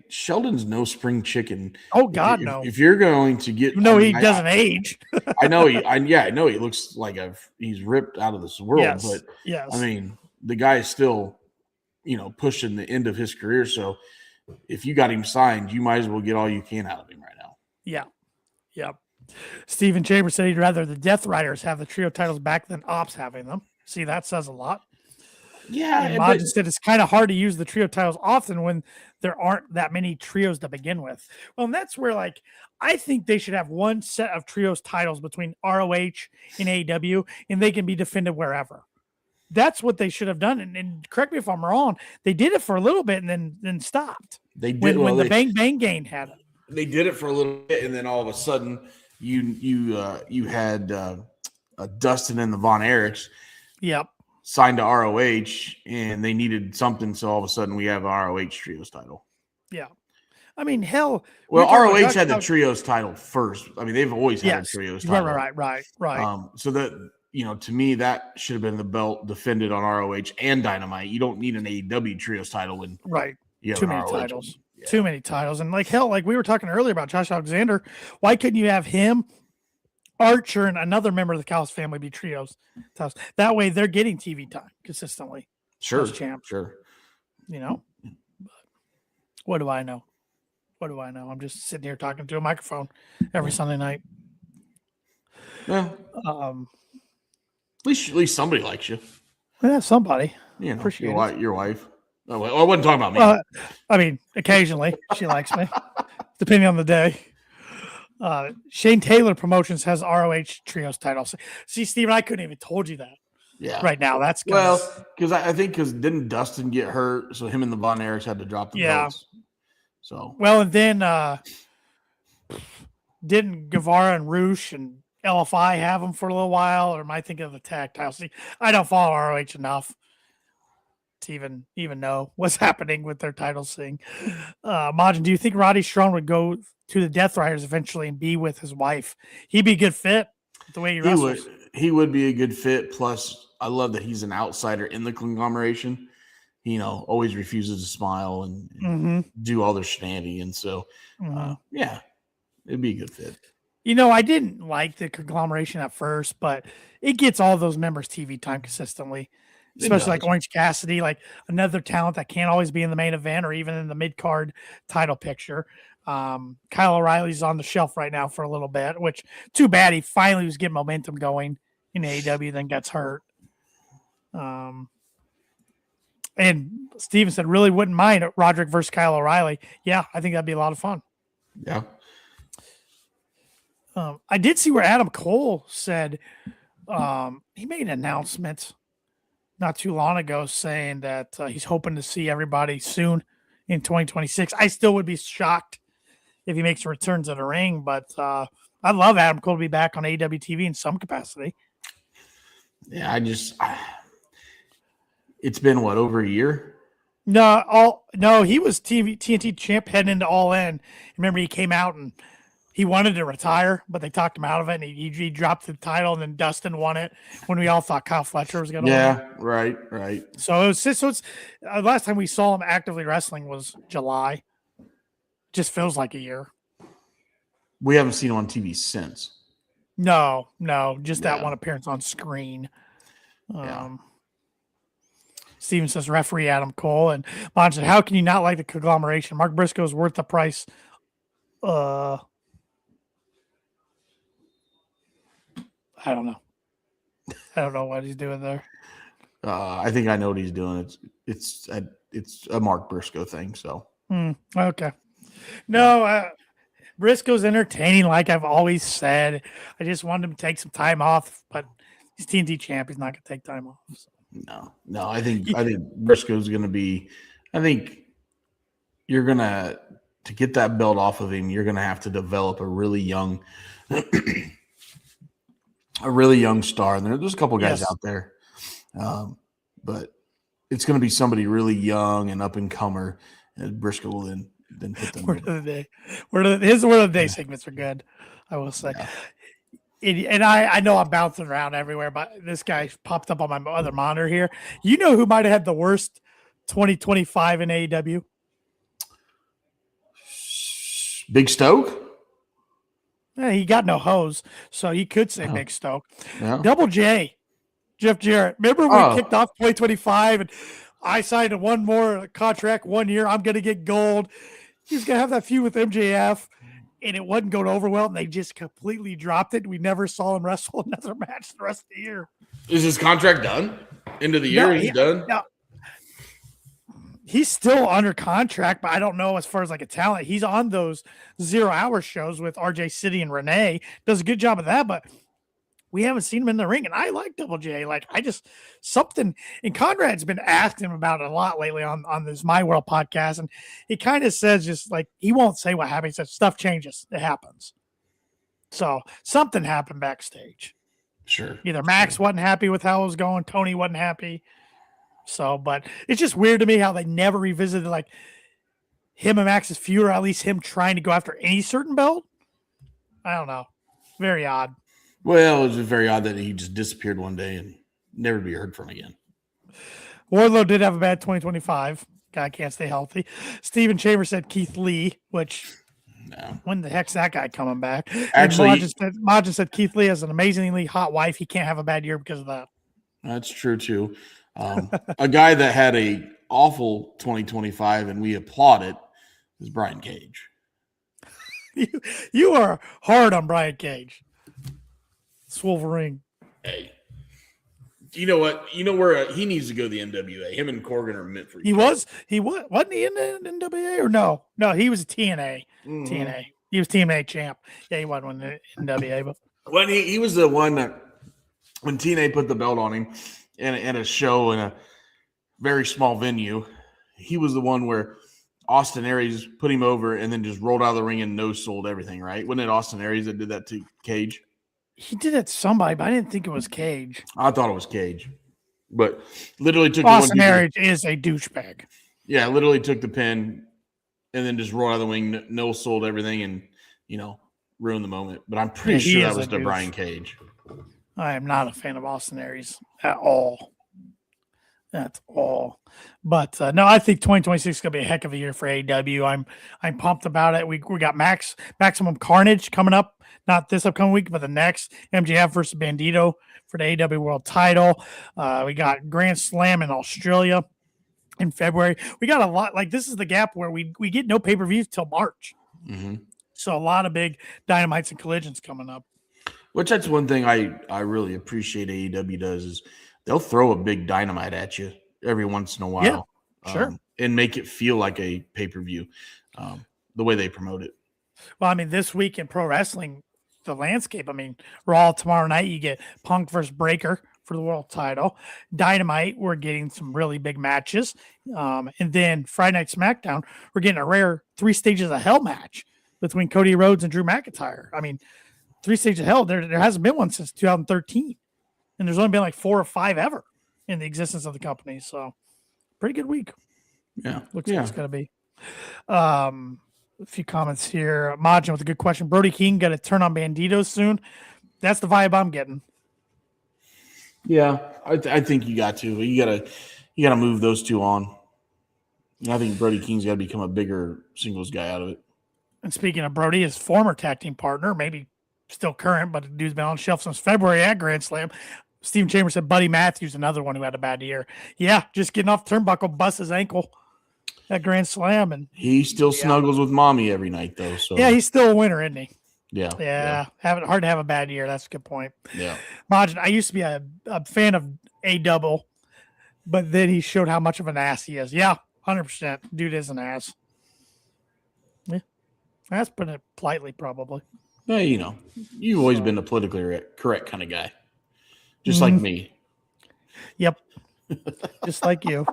Speaker 4: Shelton's no spring chicken.
Speaker 3: Oh God, no.
Speaker 4: If you're going to get,
Speaker 3: he doesn't age.
Speaker 4: I know he looks like he's ripped out of this world, but I mean, the guy is still, pushing the end of his career. So if you got him signed, you might as well get all you can out of him right now.
Speaker 3: Yeah. Yep. Stephen Chambers said he'd rather the Death Riders have the trio titles back than Ops having them. See, that says a lot.
Speaker 4: Yeah.
Speaker 3: And Majin said it's kind of hard to use the trio titles often when there aren't that many trios to begin with. Well, and that's where, like, I think they should have one set of trios titles between ROH and AEW, and they can be defended wherever. That's what they should have done. And correct me if I'm wrong, they did it for a little bit and then stopped.
Speaker 4: They did
Speaker 3: when the Bang Bang Gang had it.
Speaker 4: They did it for a little bit, and then all of a sudden, you had Dustin and the Von Erichs.
Speaker 3: Yep.
Speaker 4: Signed to ROH, and they needed something, so all of a sudden we have a ROH Trios title.
Speaker 3: Yeah. I mean, hell.
Speaker 4: Well, ROH had the Trios title first. I mean, they've always had a Trios title.
Speaker 3: Right.
Speaker 4: So that, to me, that should have been the belt defended on ROH and Dynamite. You don't need an AEW Trios title when you have
Speaker 3: too many
Speaker 4: ROH.
Speaker 3: titles. Yeah. Too many titles. And like hell, like we were talking earlier about Josh Alexander, why couldn't you have him, Archer, and another member of the Callis family be trios? That way they're getting TV time consistently.
Speaker 4: Sure.
Speaker 3: Sure. What do I know? I'm just sitting here talking to a microphone every Sunday night.
Speaker 4: Yeah. At least somebody likes you.
Speaker 3: Yeah, somebody.
Speaker 4: Appreciate your wife. Oh, I wasn't talking about me.
Speaker 3: I mean, occasionally she likes me, depending on the day. Shane Taylor Promotions has ROH Trios titles. See, Steven, I couldn't even told you that.
Speaker 4: Yeah.
Speaker 3: Right now, that's
Speaker 4: because I think didn't Dustin get hurt, so him and the Von Erichs had to drop the belts. So
Speaker 3: and then didn't Guevara and Roosh and LFI have them for a little while, or am I thinking of the tag titles? See, I don't follow ROH enough to even know what's happening with their title thing. Majin, do you think Roddy Strong would go to the Death Riders eventually and be with his wife? He'd be a good fit the way he wrestles.
Speaker 4: He would be a good fit. Plus, I love that he's an outsider in the conglomeration. Always refuses to smile and do all their shenanigans. So, it'd be a good fit.
Speaker 3: I didn't like the conglomeration at first, but it gets all those members TV time consistently. Especially like Orange Cassidy, like another talent that can't always be in the main event or even in the mid-card title picture. Kyle O'Reilly's on the shelf right now for a little bit, which too bad. He finally was getting momentum going in AEW, then gets hurt. And Steven said, really wouldn't mind Roderick versus Kyle O'Reilly. Yeah, I think that'd be a lot of fun.
Speaker 4: Yeah.
Speaker 3: I did see where Adam Cole said he made an announcement not too long ago saying that he's hoping to see everybody soon in 2026. I still would be shocked if he makes a return to the ring, but I'd love Adam Cole to be back on AEW TV in some capacity.
Speaker 4: Yeah, it's been over a year?
Speaker 3: No, he was TNT champ heading into All In. Remember, he came out and he wanted to retire, but they talked him out of it, and he dropped the title, and then Dustin won it when we all thought Kyle Fletcher was going to win.
Speaker 4: Yeah, right.
Speaker 3: So it's last time we saw him actively wrestling was July. Just feels like a year.
Speaker 4: We haven't seen him on TV since.
Speaker 3: No, just that one appearance on screen. Steven says referee Adam Cole, and Mon said, how can you not like the conglomeration? Mark Briscoe is worth the price. I don't know what he's doing there.
Speaker 4: I think I know what he's doing. It's a Mark Briscoe thing. So
Speaker 3: okay. No, Briscoe's entertaining, like I've always said. I just wanted him to take some time off, but he's TNT champ. He's not going to take time off. So.
Speaker 4: No. I think Briscoe's going to be. I think you're gonna to get that belt off of him. You're going to have to develop a really young. A really young star, and there's a couple guys out there, but it's going to be somebody really young and up and comer. And Briscoe will then put them.
Speaker 3: Word of the day. His word of the day segments are good, I will say. And I know I'm bouncing around everywhere, but this guy popped up on my other monitor here. You know who might have had the worst 2025 in AEW?
Speaker 4: Big Stoke.
Speaker 3: Yeah, he got no hose, so he could say Big Stoke.
Speaker 4: Yeah.
Speaker 3: Double J, Jeff Jarrett. Remember we kicked off 2025, and I signed one more contract 1 year. I'm going to get gold. He's going to have that feud with MJF, and it wasn't going over well, and they just completely dropped it. We never saw him wrestle another match the rest of the year.
Speaker 4: Is his contract done? End of the year, he's done?
Speaker 3: No. He's still under contract, but I don't know as far as like a talent. He's on those 0 hour shows with RJ City and Renee. Does a good job of that, but we haven't seen him in the ring. And I like Double J. Like something, and Conrad's been asking him about it a lot lately on this My World podcast. And he kind of says just like, he won't say what happened. He says stuff changes. It happens. So something happened backstage.
Speaker 4: Sure.
Speaker 3: Either Max wasn't happy with how it was going. Tony wasn't happy. So, but it's just weird to me how they never revisited like him and Max's feud, or at least him trying to go after any certain belt. I don't know. Very odd.
Speaker 4: Well, it was just very odd that he just disappeared one day and never to be heard from again.
Speaker 3: Wardlow did have a bad 2025. Guy can't stay healthy. Steven Chambers said Keith Lee, which when the heck's that guy coming back?
Speaker 4: Actually,
Speaker 3: Majin said Keith Lee has an amazingly hot wife. He can't have a bad year because of that.
Speaker 4: That's true too. A guy that had a awful 2025 and we applaud it is Brian Cage.
Speaker 3: You are hard on Brian Cage. Wolverine.
Speaker 4: Hey, you know what? You know where he needs to go? The NWA. Him and Corgan are meant for each other.
Speaker 3: Wasn't he in the NWA or no? No, he was a TNA. Mm-hmm. TNA. He was TNA champ. Yeah, he wasn't in the NWA, but
Speaker 4: when he was the one that when TNA put the belt on him in a show in a very small venue, he was the one where Austin Aries put him over and then just rolled out of the ring and no-sold everything, right? Wasn't it Austin Aries that did that to Cage?
Speaker 3: He did it to somebody, but I didn't think it was Cage.
Speaker 4: I thought it was Cage. But literally took
Speaker 3: Austin Aries is a douchebag.
Speaker 4: Yeah, literally took the pin and then just rolled out of the wing, no-sold everything and, ruined the moment. But I'm pretty sure that was to Brian Cage.
Speaker 3: I am not a fan of Austin Aries at all. That's all. But no, I think 2026 is going to be a heck of a year for AEW. I'm pumped about it. We got Maximum Carnage coming up, not this upcoming week, but the next. MJF versus Bandito for the AEW World Title. We got Grand Slam in Australia in February. We got a lot. Like, this is the gap where we get no pay-per-views till March.
Speaker 4: Mm-hmm.
Speaker 3: So a lot of big Dynamites and Collisions coming up.
Speaker 4: Which that's one thing I really appreciate AEW does is they'll throw a big Dynamite at you every once in a while.
Speaker 3: Yeah, sure.
Speaker 4: And make it feel like a pay-per-view, the way they promote it.
Speaker 3: Well, I mean, this week in pro wrestling, the landscape, I mean, Raw tomorrow night, you get Punk versus Breaker for the world title. Dynamite, we're getting some really big matches. And then Friday Night SmackDown, we're getting a rare 3 Stages of Hell match between Cody Rhodes and Drew McIntyre. I mean, 3 Stages of Hell, there hasn't been one since 2013. And there's only been like 4 or 5 ever in the existence of the company. So pretty good week.
Speaker 4: Yeah.
Speaker 3: Looks like it's going to be. A few comments here. Majin with a good question. Brody King got to turn on Banditos soon. That's the vibe I'm getting.
Speaker 4: Yeah, I think you got to. You got to move those two on. And I think Brody King's got to become a bigger singles guy out of it.
Speaker 3: And speaking of Brody, his former tag team partner, maybe still current, but the dude's been on the shelf since February at Grand Slam. Steven Chambers said Buddy Matthews, another one who had a bad year. Yeah, just getting off the turnbuckle, bust his ankle at Grand Slam. And
Speaker 4: he still snuggles with mommy every night, though. So
Speaker 3: yeah, he's still a winner, isn't he?
Speaker 4: Yeah.
Speaker 3: Hard to have a bad year. That's a good point.
Speaker 4: Yeah.
Speaker 3: Majin, I used to be a fan of A-Double, but then he showed how much of an ass he is. Yeah, 100%. Dude is an ass. Yeah. That's putting it politely, probably.
Speaker 4: Yeah, you've always been a politically correct kind of guy. Just like me.
Speaker 3: Yep. Just like you.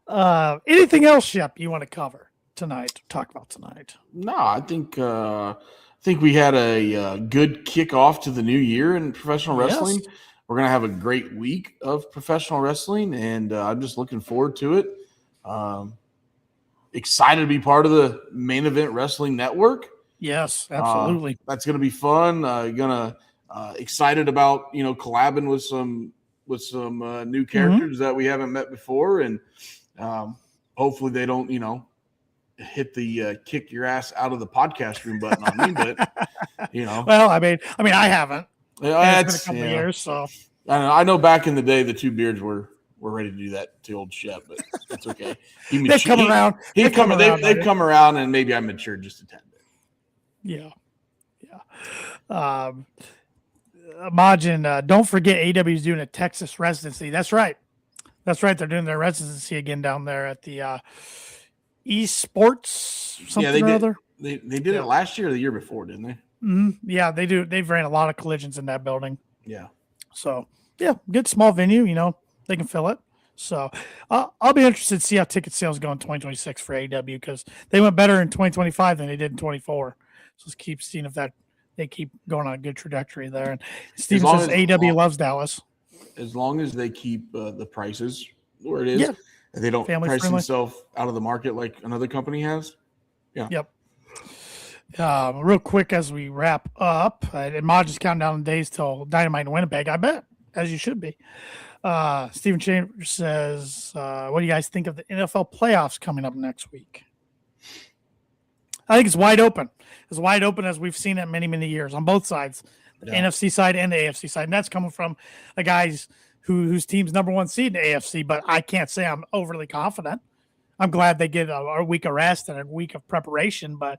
Speaker 3: Anything else, Shep, you want to cover tonight, talk about tonight?
Speaker 4: No, I think we had a good kickoff to the new year in professional wrestling. Yes. We're going to have a great week of professional wrestling, and I'm just looking forward to it. Excited to be part of the Main Event Wrestling Network.
Speaker 3: Yes, absolutely.
Speaker 4: That's going to be fun. Excited about collabing with some new characters that we haven't met before, and hopefully they don't hit the kick your ass out of the podcast room button on me. But
Speaker 3: well, I mean I haven't.
Speaker 4: It's
Speaker 3: been a couple of years, so
Speaker 4: I know back in the day the Two Beards were we're ready to do that to old Shep, but it's okay.
Speaker 3: They've come around.
Speaker 4: They've come around, and maybe I matured just a tad bit.
Speaker 3: Yeah. Majin, don't forget AW is doing a Texas residency. That's right. They're doing their residency again down there at the esports something or other.
Speaker 4: They did it last year or the year before, didn't they?
Speaker 3: Mm-hmm. Yeah, they do. They've ran a lot of collisions in that building.
Speaker 4: Yeah.
Speaker 3: So, yeah, good small venue. They can fill it. So, I'll be interested to see how ticket sales go in 2026 for AW because they went better in 2025 than they did in 24. So, let's keep seeing if they keep going on a good trajectory there. And Steven says AW loves Dallas. As
Speaker 4: long as they keep the prices where it is, and they don't price themselves out of the market like another company has. Yeah.
Speaker 3: Yep. Real quick as we wrap up, and Maj is counting down the days till Dynamite in Winnipeg. I bet, as you should be. Stephen Chambers says, "What do you guys think of the NFL playoffs coming up next week?" I think it's wide open. As wide open as we've seen it many, many years on both sides, the NFC side and the AFC side, and that's coming from the guys whose team's number one seed in the AFC. But I can't say I'm overly confident. I'm glad they get a week of rest and a week of preparation, but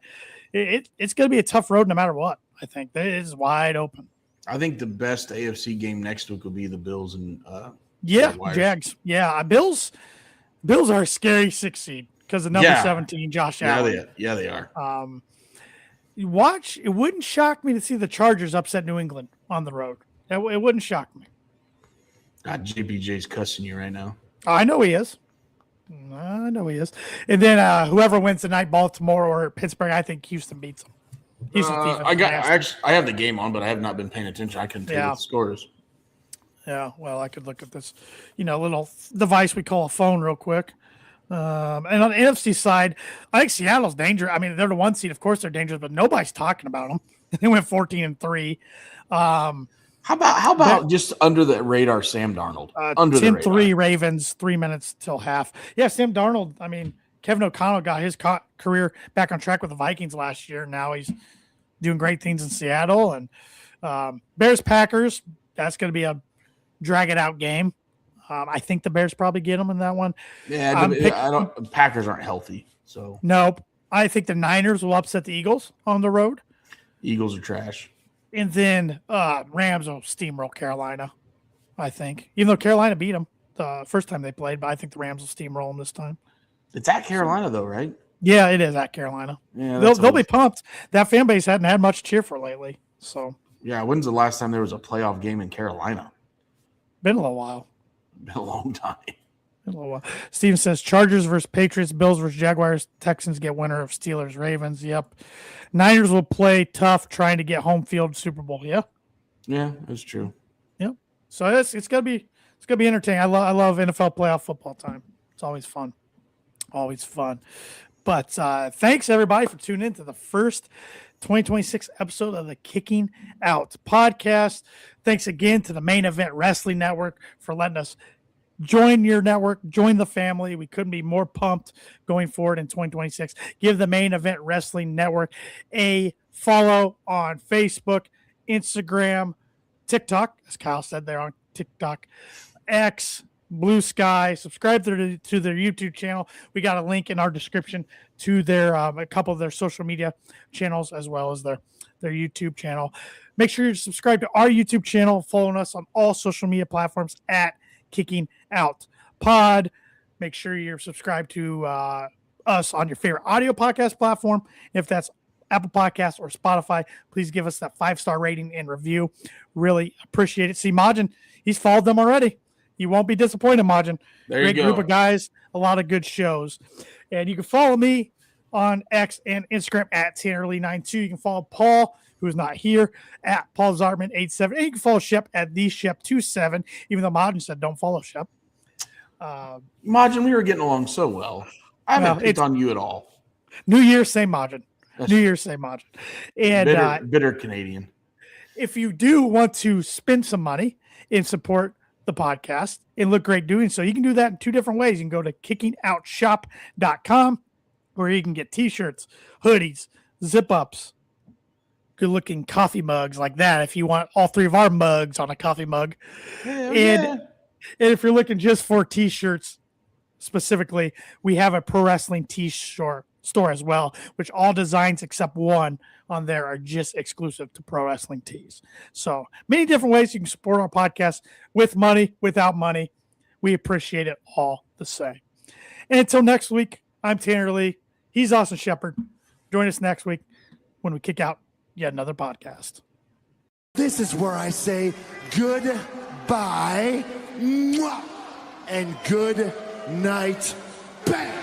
Speaker 3: it's going to be a tough road no matter what. I think it is wide open.
Speaker 4: I think the best AFC game next week will be the Bills and
Speaker 3: Jags. Yeah, Bills are a scary 6 seed because of number 17, Josh Allen.
Speaker 4: Yeah, they are.
Speaker 3: You watch. It wouldn't shock me to see the Chargers upset New England on the road. It wouldn't shock me.
Speaker 4: God, JPJ's cussing you right now.
Speaker 3: I know he is. And then whoever wins tonight, Baltimore or Pittsburgh, I think Houston beats them.
Speaker 4: I have the game on, but I have not been paying attention. I couldn't tell the scores.
Speaker 3: Yeah, well, I could look at this, little device we call a phone real quick. And on the NFC side, I think Seattle's dangerous. I mean, they're the one seed. Of course, they're dangerous, but nobody's talking about them. They went 14-3.
Speaker 4: How about just under the radar, Sam Darnold? Under
Speaker 3: 10-3 Ravens, 3 minutes till half. Yeah, Sam Darnold. I mean, Kevin O'Connell got his career back on track with the Vikings last year. Now he's doing great things in Seattle. And Bears Packers. That's going to be a drag it out game. I think the Bears probably get them in that one.
Speaker 4: Yeah, Packers aren't healthy, so
Speaker 3: nope. I think the Niners will upset the Eagles on the road.
Speaker 4: Eagles are trash.
Speaker 3: And then Rams will steamroll Carolina, I think. Even though Carolina beat them the first time they played, but I think the Rams will steamroll them this time.
Speaker 4: It's at Carolina, though, right?
Speaker 3: Yeah, it is at Carolina.
Speaker 4: Yeah,
Speaker 3: they'll be pumped. That fan base hadn't had much cheer for lately. So
Speaker 4: yeah, when's the last time there was a playoff game in Carolina?
Speaker 3: Been a little while.
Speaker 4: Been a long time.
Speaker 3: Steven says Chargers versus Patriots, Bills versus Jaguars, Texans get winner of Steelers, Ravens. Yep. Niners will play tough trying to get home field Super Bowl. Yeah.
Speaker 4: Yeah, that's true.
Speaker 3: Yep. So it's gonna be entertaining. I love NFL playoff football time. It's always fun. Always fun. But thanks everybody for tuning in to the first 2026 episode of the Kicking Out podcast. Thanks again to the Main Event Wrestling Network for letting us join your network, join the family. We couldn't be more pumped going forward in 2026. Give the Main Event Wrestling Network a follow on Facebook, Instagram, TikTok, as Kyle said there on TikTok, X, Blue Sky. Subscribe to their YouTube channel. We got a link in our description to their a couple of their social media channels as well as their YouTube channel. Make sure you subscribe to our YouTube channel, following us on all social media platforms at Kicking Out Pod. Make sure you're subscribed to us on your favorite audio podcast platform. If that's Apple Podcasts or Spotify, please give us that 5-star rating and review. Really appreciate it. See, Majin, he's followed them already. You won't be disappointed, Majin. Great group of guys, a lot of good shows. And you can follow me on X and Instagram at TannerLee92. You can follow Paul, who's not here, at Paul Zartman87. And you can follow Shep at TheShep27, even though Majin said don't follow Shep.
Speaker 4: Majin, we were getting along so well. I haven't picked on you at all.
Speaker 3: New Year, same Majin. New Year, same Majin. And
Speaker 4: bitter Canadian.
Speaker 3: If you do want to spend some money and support the podcast and look great doing so, you can do that in two different ways. You can go to kickingOutShop.com where you can get t-shirts, hoodies, zip-ups, good-looking coffee mugs like that if you want all three of our mugs on a coffee mug. And if you're looking just for t-shirts specifically, we have a pro wrestling store as well, which all designs except one on there are just exclusive to pro wrestling tees. So many different ways you can support our podcast, with money, without money. We appreciate it all the same. And until next week, I'm Tanner Lee. He's Austin Shepard. Join us next week when we kick out yet another podcast.
Speaker 5: This is where I say goodbye and good night. Bang!